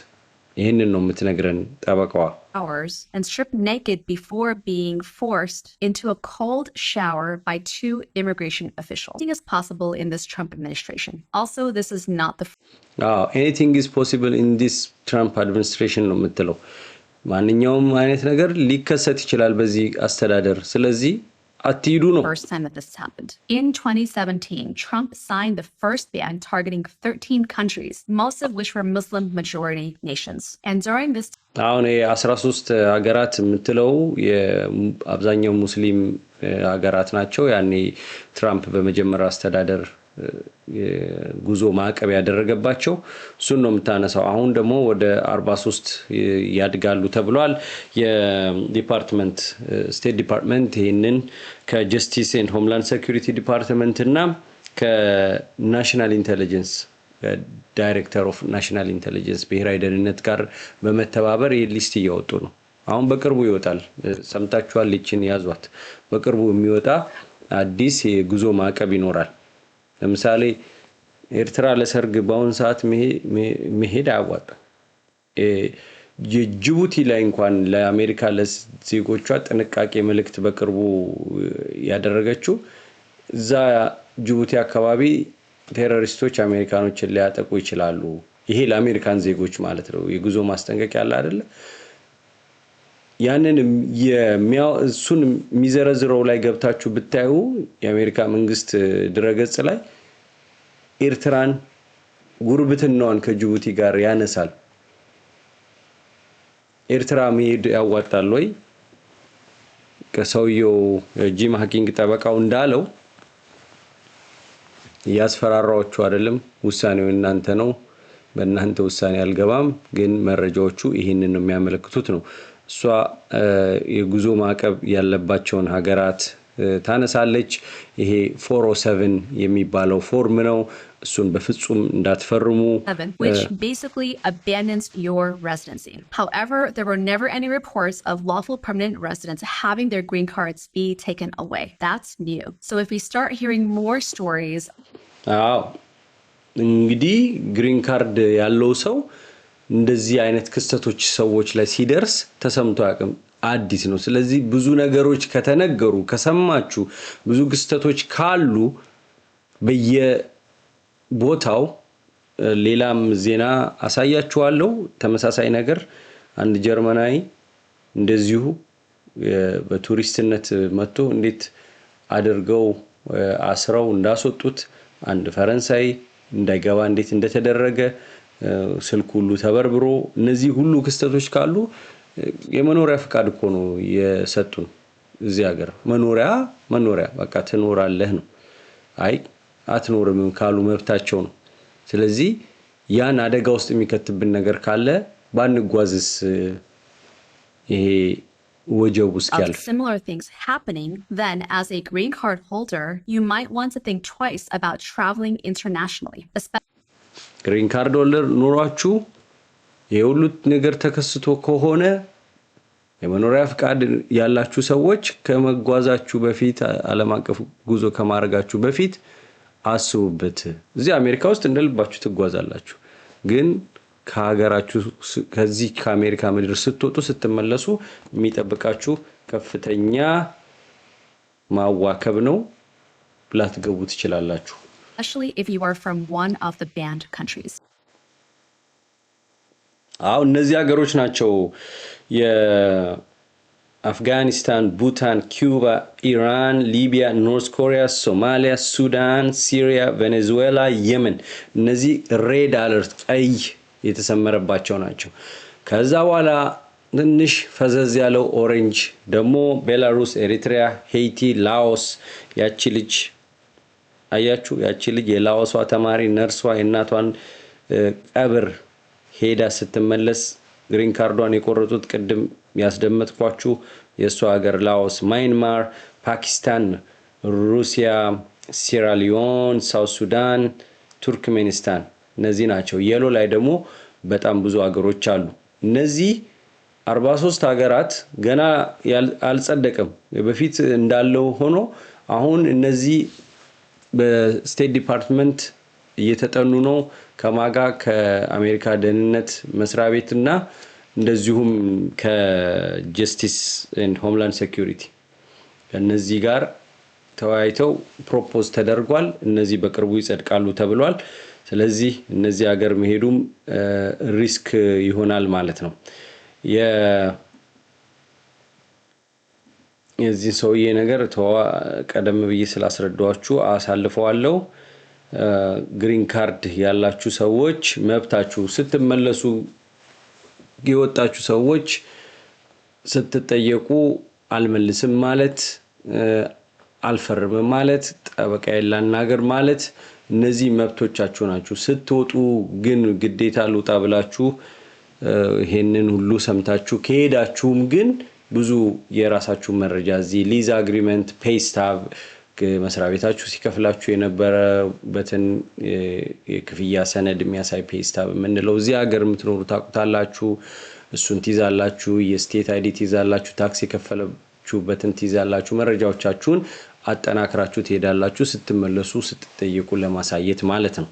S2: ይሄንን ነው የምትነግረን ጠበቃዋ
S4: hours and stripped naked before being forced into a cold shower by 2 immigration officials. Anything is possible in this Trump administration. Also, this is not the
S2: anything is possible in this Trump administration ነው የምትለው ማንኛውም አይነት ነገር ሊከሰት ይችላል በዚህ አስተዳደር ስለዚህ አትይዱ ነው
S4: first time that this happened. In 2017, Trump signed the first ban targeting 13 countries, most of which were Muslim majority nations. And during this
S2: አሁን 13 ሀገራት የምትለው የአብዛኛው ሙስሊም ሀገራት ናቸው ያኔ ትራምፕ በመጀመሪያ አስተዳደር ጉዞ ማዕቀብ ያደረገባቸው እሱን ነው የምታነሳው አሁን ደግሞ ወደ 43 ያድጋሉ ተብሏል የዲፓርትመንት ስቴት ዲፓርትመንት ይሄንን ከጀስቲስ ኤንድ ሆምላንድ ሴኩሪቲ ዲፓርትመንት እና ከናሽናል ኢንተለጀንስ ዳይሬክተር ኦፍ ናሽናል ኢንተለጀንስ ብሔራዊ ደህንነት ጋር በመተባበር ይሄ ሊስት እያወጡ ነው አሁን በቅርቡ ይወጣል ሰምታችኋል ይችን ያዟት በቅርቡ የሚወጣ አዲስ የጉዞ ማዕቀብ ይኖራል ለምሳሌ ኤርትራ ለሰርግ ባውን ሰዓት መሄድ አያዋጣም የጅቡቲ ላይ እንኳን ለአሜሪካ ለዜጎቿ ጥንቃቄ መልእክት በቅርቡ ያደረገችው እዛ ጅቡቲ አካባቢ ቴሮሪስቶች አሜሪካኖችን ሊያጠቁ ይችላሉ ይሄ ለአሜሪካን ዜጎች ማለት ነው የጉዞ ማስጠንቀቂያ አለ አይደል ያንን እሱን የሚዘረዝረው ላይ ገብታችሁ ብታዩ የአሜሪካ መንግስት ድረገጽ ላይ ኤርትራን ጉርብትናዋን ከጅቡቲ ጋር ያነሳል ኤርትራ መሄድ ያዋጣል ወይ ከሰውየው ጂም ሃኪንግ ጠበቃው እንዳለው ያስፈራራዎቹ አይደለም ውሳኔው እናንተ ነው በእናንተ ውሳኔ አልገባም ግን መረጃዎቹ ይሄንን ነው የሚያመለክቱት ነው እሷ የጉዞ ማዕቀብ ያለባቸውን ሀገራት ታነሳለች ይሄ 407 የሚባለው ፎርም ነው እሱን በፍጹም እንዳትፈርሙ
S4: which basically abandons your residency. However, there were never any reports of lawful permanent residents having their green cards be taken away. That's new. So if we start hearing more stories
S2: እንግዲህ ግሪን ካርድ ያለው ሰው እንደዚህ አይነት ክስተቶች ሰዎች ላይ ሲደርስ ተሰምቶ ያቀም አዲስ ነው ስለዚህ ብዙ ነገሮች ከተነገሩ ከሰማችሁ ብዙ ክስተቶች ካሉ በየቦታው ሌላም ዜና አሳያችኋለሁ ተመሳሳይ ነገር አንድ ጀርመናዊ እንደዚሁ በቱሪስትነት መጥቶ እንዴት አድርገው አስራው እንዳስወጡት አንድ ፈረንሳይ እንዳይገባ እንዴት እንደተደረገ ስልኩ ሁሉ ተበርብሮ እነዚህ ሁሉ ክስተቶች ካሉ የመኖሪያ ፍቃድ እኮ ነው የሰጡን እዚህ ሀገር መኖሪያ በቃ ትኖራለህ ነው አይ አትኖርም ካሉ መብታቸው ነው ስለዚህ ያን አደጋ ውስጥ የሚከትብን ነገር ካለ ባንጓዝስ ይሄ
S4: of similar things happening, then as a green card holder, you might want to think twice about traveling internationally.
S2: Green card holder ኑሯችሁ የሁሉት ነገር ተከስቶ ከሆነ የመኖሪያ ፍቃድ ያላችሁ ሰዎች ከመጓዛችሁ በፊት ዓለም አቀፍ ጉዞ ከማድረጋችሁ በፊት አስቡበት እዚህ አሜሪካ ውስጥ እንደልባችሁ ትጓዛላችሁ ግን ከሀገራችሁ ከዚህ ከአሜሪካ ምድር ስትወጡ ስትመለሱ የሚጠብቃችሁ ከፍተኛ ማዋከብ ነው ላትገቡ ትችላላችሁ
S4: especially if you are from one of the banned countries
S2: እነዚህ ሀገሮች ናቸው የአፍጋኒስታን ቡታን ኩባ ኢራን ሊቢያ ኖርዝ ኮሪያ ሶማሊያ ሱዳን ሲሪያ ቬኔዙዌላ የመን እነዚህ ሬድ አለርት ቀይ የተሰመረባቸው ናቸው ከዛ በኋላ ትንሽ ፈዘዝ ያለው ኦሬንጅ ደግሞ ቤላሩስ ኤሪትሪያ ሄይቲ ላኦስ ያቺ ልጅ አያችሁ ያቺ ልጅ የላኦሷ ተማሪ ነርሷ የናቷን ቀብር ሄዳ ስትመለስ ግሪን ካርዷን የቆረጡት ቅድም ያስደመጥኳችሁ የሷ ሀገር ላኦስ ማይንማር ፓኪስታን ሩሲያ ሲራሊዮን ሳውት ሱዳን ቱርክሜኒስታን እነዚህ ናቸው የሎ ላይ ደግሞ በጣም ብዙ ሀገሮች አሉ እነዚህ 43 ሀገራት ገና አልጸደቀም በፊት እንዳለው ሆኖ አሁን እነዚህ በስቴት ዲፓርትመንት እየተጠኑ ነው ከማጋ ከአሜሪካ ደህንነት መስሪያ ቤትና እንደዚሁም ከጀስቲስ ኤንድ ሆምላንድ ሴኩሪቲ እነዚህ ጋር ተወያይተው ፕሮፖዝ ተደርጓል እነዚህ በቅርቡ ይጸድቃሉ ተብሏል ስለዚህ እነዚህ ሀገር መሄዱም ሪስክ ይሆናል ማለት ነው የዚህ ሰውዬ ነገር ቀደም ብዬ ስላስረዳዋችሁ አሳልፈዋለሁ ግሪን ካርድ ያላችሁ ሰዎች መብታችሁ ስትመለሱ የወጣችሁ ሰዎች ስትጠየቁ አልመልስም ማለት አልፈርምም ማለት ጠበቃ ያላናገር ማለት እነዚህ መብቶቻችሁ ናቸው ስትወጡ ግን ግዴታ ልውጣ ብላችሁ ይሄንን ሁሉ ሰምታችሁ ከሄዳችሁም ግን ብዙ የራሳችሁ መረጃ እዚህ ሊዝ አግሪመንት ፔስታብ መስሪያ ቤታችሁ ሲከፍላችሁ የነበረበትን የክፍያ ሰነድ የሚያሳይ ፔስታብ ምንለው እዚህ ሀገር የምትኖሩ ታቁታላችሁ እሱን ትይዛላችሁ የስቴት አይዲ ትይዛላችሁ ታክስ የከፈላችሁበትን ትይዛላችሁ መረጃዎቻችሁን አጠናክራችሁ ትሄዳላችሁ ስትመለሱ ስትጠይቁ ለማሳየት ማለት ነው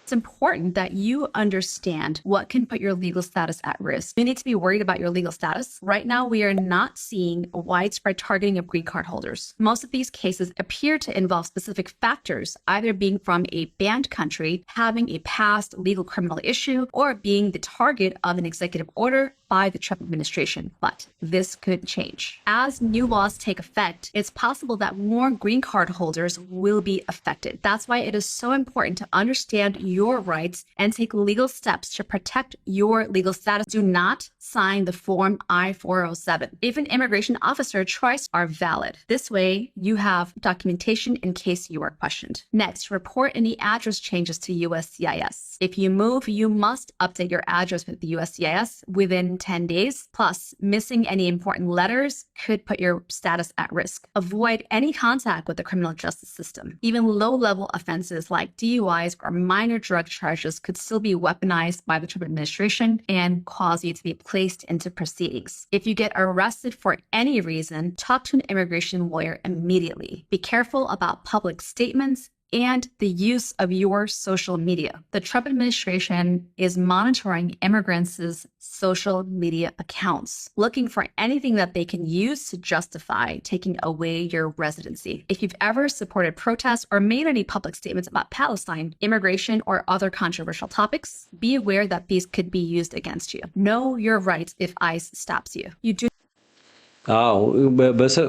S4: It's important that you understand what can put your legal status at risk. You need to be worried about your legal status. Right now, we are not seeing a widespread targeting of green card holders. Most of these cases appear to involve specific factors, either being from a banned country, having a past legal criminal issue, or being the target of an executive order by the Trump administration. But this could change. As new laws take effect, it's possible that more green card holders will be affected. That's why it is so important to understand your rights and take legal steps to protect your legal status. Do not sign the form I-407. If an immigration officer tries are valid. This way, you have documentation in case you are questioned. Next, report any address changes to USCIS. If you move, you must update your address with the USCIS within 10 days. Plus, missing any important letters could put your status at risk. Avoid any contact with the criminal justice system. Even low-level offenses like DUIs or minor drug charges could still be weaponized by the Trump administration and cause you to be placed into proceedings. If you get arrested for any reason, talk to an immigration lawyer immediately. Be careful about public statements and the use of your social media. The Trump administration is monitoring immigrants' social media accounts, looking for anything that they can use to justify taking away your residency. If you've ever supported protests or made any public statements about Palestine, immigration, or other controversial topics, be aware that these could be used against you. Know your rights if ICE stops you. You do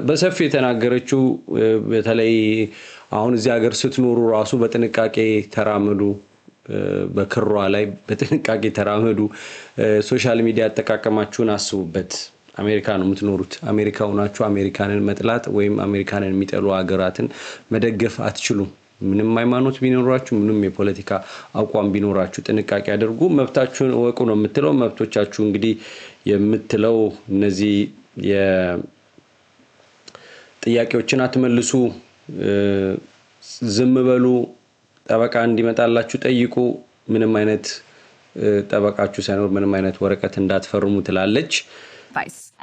S2: በሰፊ የተናገረችው በተለይ አሁን እዚህ ሀገር ስትኖሩ ራሱ በጥንቃቄ ተራመዱ በክሯ ላይ በጥንቃቄ ተራመዱ ሶሻል ሚዲያ አጠቃቀማችሁን አስቡበት አሜሪካ ነው የምትኖሩት አሜሪካ ሆናችሁ አሜሪካንን መጥላት ወይም አሜሪካንን የሚጠሉ ሀገራትን መደገፍ አትችሉም ምንም ሃይማኖት ቢኖራችሁ ምንም የፖለቲካ አቋም ቢኖራችሁ ጥንቃቄ አድርጉ መብታችሁን ወቁ ነው የምትለው መብቶቻችሁ እንግዲህ የምትለው እነዚህ የጥያቄዎችን አትመልሱ ዝም በሉ ጠበቃ እንዲመጣላችሁ ጠይቁ ምንም አይነት ጠበቃችሁ ሳይኖር ምንም አይነት ወረቀት እንዳትፈርሙ ትላለች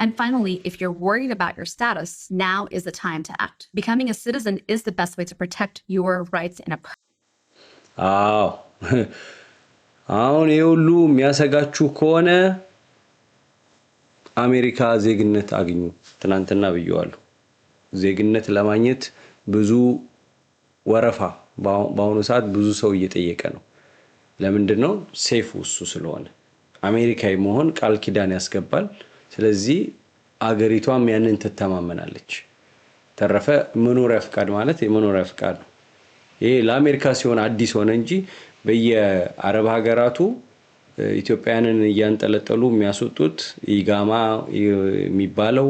S4: And finally, if you're worried about your status, now is the time to act. Becoming a citizen is the best way to protect your rights in a
S2: አሁን ይሁሉ የሚያሰጋችሁ ከሆነ አሜሪካ ዜግነት አግኙ ትናንትና ብየዋለሁ ዜግነት ለማግኘት ብዙ ወረፋ በአሁኑ ሰዓት ብዙ ሰው እየጠየቀ ነው ለምንድነው ሴፍ እሱ ስለሆነ አሜሪካዊ መሆን ቃል ኪዳን ያስገባል ስለዚህ አገሪቷም ያንን ተተማመናለች ተረፈ መኖሪያ ፍቃድ ማለት የመኖሪያ ፍቃድ ነው ይሄ ለአሜሪካ ሲሆን አዲስ ሆነ እንጂ በየአረብ ሀገራቱ ኢትዮጵያንን ያንጠለጠሉ የሚያስወጡት ኢጋማ የሚባለው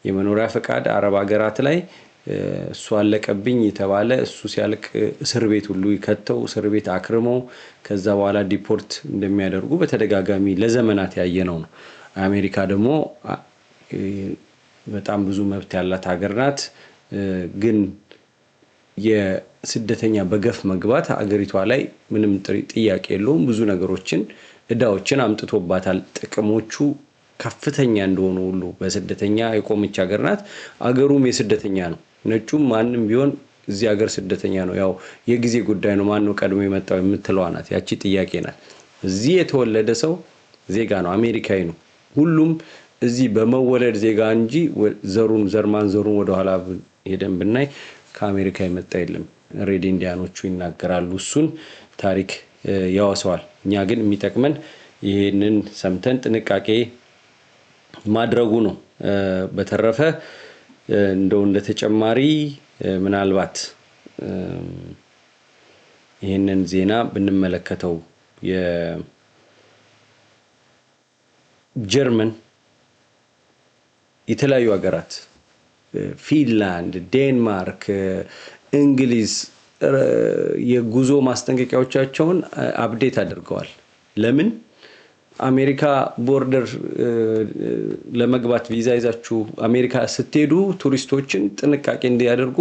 S2: የመኖሪያ ፍቃድ አረብ ሀገራት ላይ እሱ አለቀብኝ የተባለ እሱ ሲያልቅ እስር ቤት ሁሉ ይከተው እስር ቤት አክርመው ከዛ በኋላ ዲፖርት እንደሚያደርጉ በተደጋጋሚ ለዘመናት ያየነው ነው አሜሪካ ደግሞ በጣም ብዙ መብት ያላት ሀገር ናት ግን የስደተኛ በገፍ መግባት ሀገሪቷ ላይ ምንም ጥያቄ የለውም ብዙ ነገሮችን እዳዎችን አምጥቶባታል ጥቅሞቹ ከፍተኛ እንደሆኑ ሁሉ በስደተኛ የቆመች ሀገር ናት አገሩም የስደተኛ ነው ነጩም ማንንም ቢሆን እዚህ ሀገር ስደተኛ ነው ያው የጊዜ ጉዳይ ነው ማን ነው ቀድሞ የመጣው የምትለው ናት ያቺ ጥያቄ ናት እዚህ የተወለደ ሰው ዜጋ ነው አሜሪካዊ ነው ሁሉም እዚህ በመወለድ ዜጋ እንጂ ዘሩን ዘርማን ዘሩን ወደ ኋላ ሄደን ብናይ ከአሜሪካ የመጣ የለም ሬድ ኢንዲያኖቹ ይናገራሉ እሱን ታሪክ ያወሰዋል እኛ ግን የሚጠቅመን ይሄንን ሰምተን ጥንቃቄ ማድረጉ ነው በተረፈ እንደው እንደተጨማሪ ምናልባት ይሄንን ዜና ብንመለከተው የጀርመን የተለያዩ ሀገራት ፊንላንድ ዴንማርክ እንግሊዝ የጉዞ ማስጠንቀቂያዎቻቸውን አፕዴት አድርገዋል ለምን አሜሪካ ቦርደር ለመግባት ቪዛ ይዛችሁ አሜሪካ ስትሄዱ ቱሪስቶችን ጥንቃቄ እንዲያደርጉ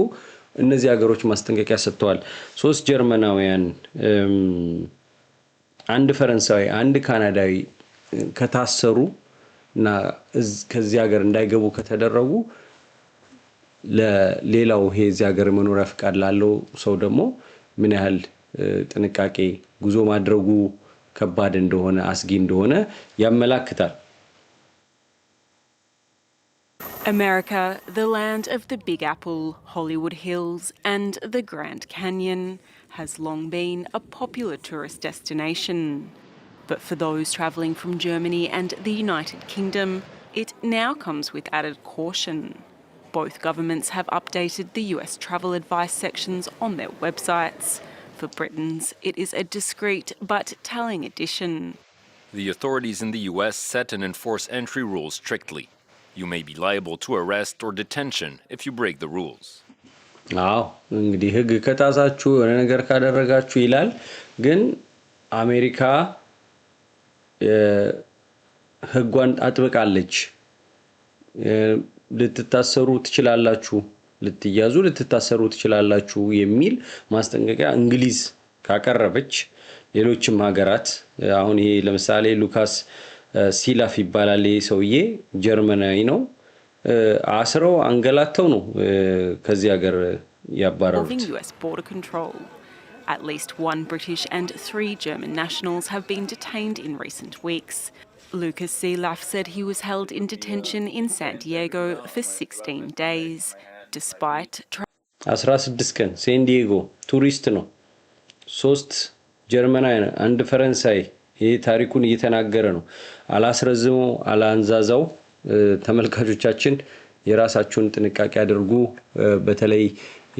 S2: እነዚህ ሀገሮች ማስጠንቀቂያ ሰጥተዋል 3 ጀርመናውያን አንድ ፈረንሳዊ አንድ ካናዳዊ ከታሰሩ እና ከዚህ ሀገር እንዳይገቡ ከተደረጉ ለሌላው ይሄ እዚህ ሀገር መኖሪያ ፍቃድ ላለው ሰው ደግሞ ምን ያህል ጥንቃቄ ጉዞ ማድረጉ ከባድ እንደሆነ አስጊ እንደሆነ ያመላክታል።
S5: America, the land of the Big Apple, Hollywood Hills, and the Grand Canyon, has long been a popular tourist destination. But for those travelling from Germany and the United Kingdom, it now comes with added caution. Both governments have updated the US travel advice sections on their websites. For Britons, it is a discreet but telling addition.
S6: The authorities in the US set and enforce entry rules strictly. You may be liable to arrest or detention if you break the rules.
S2: እንግዲህ ህግ ከጣሳችሁ የሆነ ነገር ካደረጋችሁ ይላል። ግን አሜሪካ ህጓን አጥብቃለች። ልትታሰሩ ትችላላችሁ፣ ልትያዙ ልትታሰሩ ትችላላችሁ የሚል ማስጠንቀቂያ እንግሊዝ ካቀረበች ሌሎችም ሀገራት አሁን ይሄ ለምሳሌ ሉካስ ሲላፍ ይባላል ሰውዬ ጀርመናዊ ነው አስረው አንገላተው ነው ከዚህ ሀገር ያባረሩት
S5: US border control. At least 1 British and 3 German nationals have been detained in recent weeks. Lucas Seelaf said he was held in detention in San Diego for 16 days, despite
S2: 16 ቀን ሳን ዲዬጎ ቱሪስት ነው 3 ጀርመናዊ አንድ ፈረንሳይ ይሄ ታሪኩን እየተናገረ ነው አላስረዝመው አላንዛዛው ተመልካቾቻችን የራሳችሁን ጥንቃቄ አድርጉ በተለይ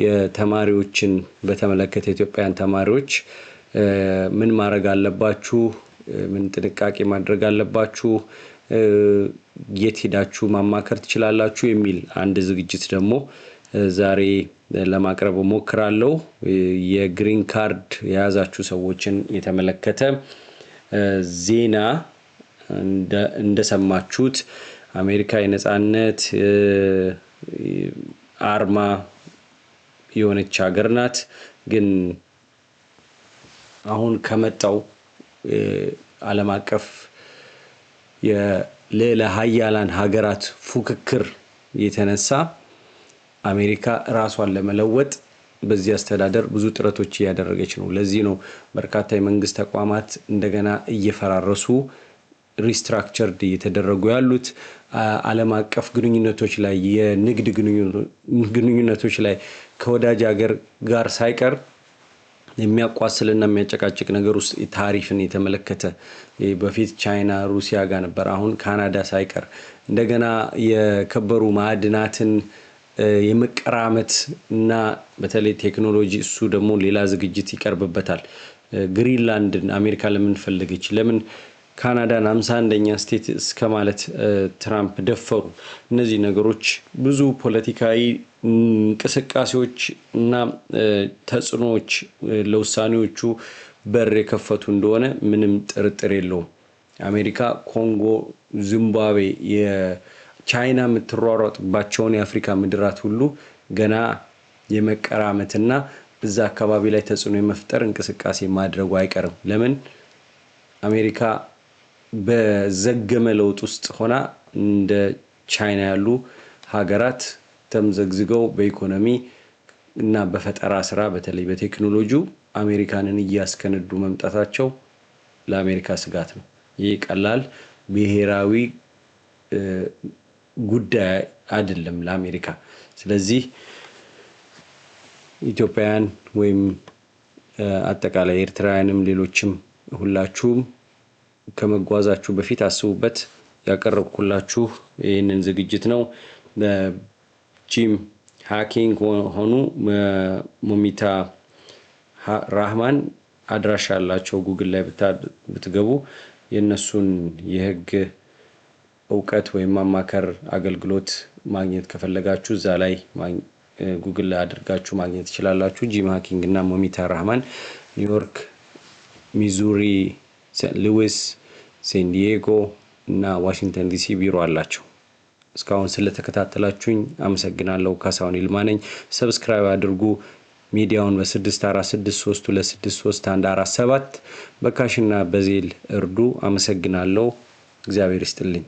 S2: የተማሪዎችን በተመለከተ ኢትዮጵያን ተማሪዎች ምን ማድረግ አለባችሁ ምን ጥንቃቄ ማድረግ አለባችሁ የት ሄዳችሁ ማማከር ትችላላችሁ የሚል አንድ ዝግጅት ደግሞ ዛሬ ለማቅረብ ሞክራለሁ የግሪን ካርድ የያዛችሁ ሰዎችን የተመለከተ ዜና እንደሰማችሁት አሜሪካ የነጻነት አርማ የሆነች ሀገር ናት ግን አሁን ከመጣው ዓለም አቀፍ የሌላ ሀያላን ሀገራት ፉክክር የተነሳ አሜሪካ ራሷን ለመለወጥ በዚህ አስተዳደር ብዙ ጥረቶች ያደረገች ነው ለዚህ ነው በርካታ የመንግስት ተቋማት እንደገና እየፈራረሱ ሪስትራክቸርድ እየተደረጉ ያሉት ዓለም አቀፍ ግንኙነቶች ላይ የንግድ ግንኙነቶች ላይ ከወዳጅ ሀገር ጋር ሳይቀር የሚያቋስልና የሚያጨቃጭቅ ነገር ውስጥ ታሪፍን የተመለከተ በፊት ቻይና ሩሲያ ጋር ነበር አሁን ካናዳ ሳይቀር እንደገና የከበሩ ማዕድናትን የመቀራመት እና በተለይ ቴክኖሎጂ እሱ ደግሞ ሌላ ዝግጅት ይቀርብበታል ግሪንላንድን አሜሪካ ለምን ፈልገች ለምን ካናዳን 51ኛ ስቴት እስከማለት ትራምፕ ደፈሩ እነዚህ ነገሮች ብዙ ፖለቲካዊ እንቅስቃሴዎች እና ተጽዕኖዎች ለውሳኔዎቹ በር የከፈቱ እንደሆነ ምንም ጥርጥር የለውም አሜሪካ ኮንጎ ዚምባብዌ የቻይና የምትሯሯጥባቸውን የአፍሪካ ምድራት ሁሉ ገና የመቀራመትና እዛ አካባቢ ላይ ተጽዕኖ የመፍጠር እንቅስቃሴ ማድረጉ አይቀርም ለምን አሜሪካ በዘገመ ለውጥ ውስጥ ሆና እንደ ቻይና ያሉ ሀገራት ተምዘግዝገው በኢኮኖሚ እና በፈጠራ ስራ በተለይ በቴክኖሎጂው አሜሪካንን እያስከነዱ መምጣታቸው ለአሜሪካ ስጋት ነው ይሄ ቀላል ብሔራዊ ጉዳይ አይደለም ለአሜሪካ ስለዚህ ኢትዮጵያውያን ወይም አጠቃላይ ኤርትራውያንም ሌሎችም ሁላችሁም ከመጓዛችሁ በፊት አስቡበት ያቀረብኩላችሁ ይሄንን ዝግጅት ነው ጂም ሃኪንግ ሆኑ ሞሚታ ራህማን አድራሻ አላቸው ጉግል ላይ ብትገቡ የነሱን የህግ ዕውቀት ወይም ማማከር አገልግሎት ማግኘት ከፈለጋችሁ እዛ ላይ ጉግል ላይ አድርጋችሁ ማግኘት ትችላላችሁ ጂም ሃኪንግ እና ሞሚታ ራህማን ኒውዮርክ ሚዙሪ ሴንት ሉዊስ ሳን ዲዬጎ እና ዋሽንግተን ዲሲ ቢሮ አላቸው እስካሁን ስለተከታተላችሁኝ አመሰግናለሁ ካሳሁን ይልማ ነኝ ሰብስክራይብ አድርጉ ሚዲያውን በ6463263147 በካሽና በዜል እርዱ አመሰግናለሁ እግዚአብሔር ይስጥልኝ።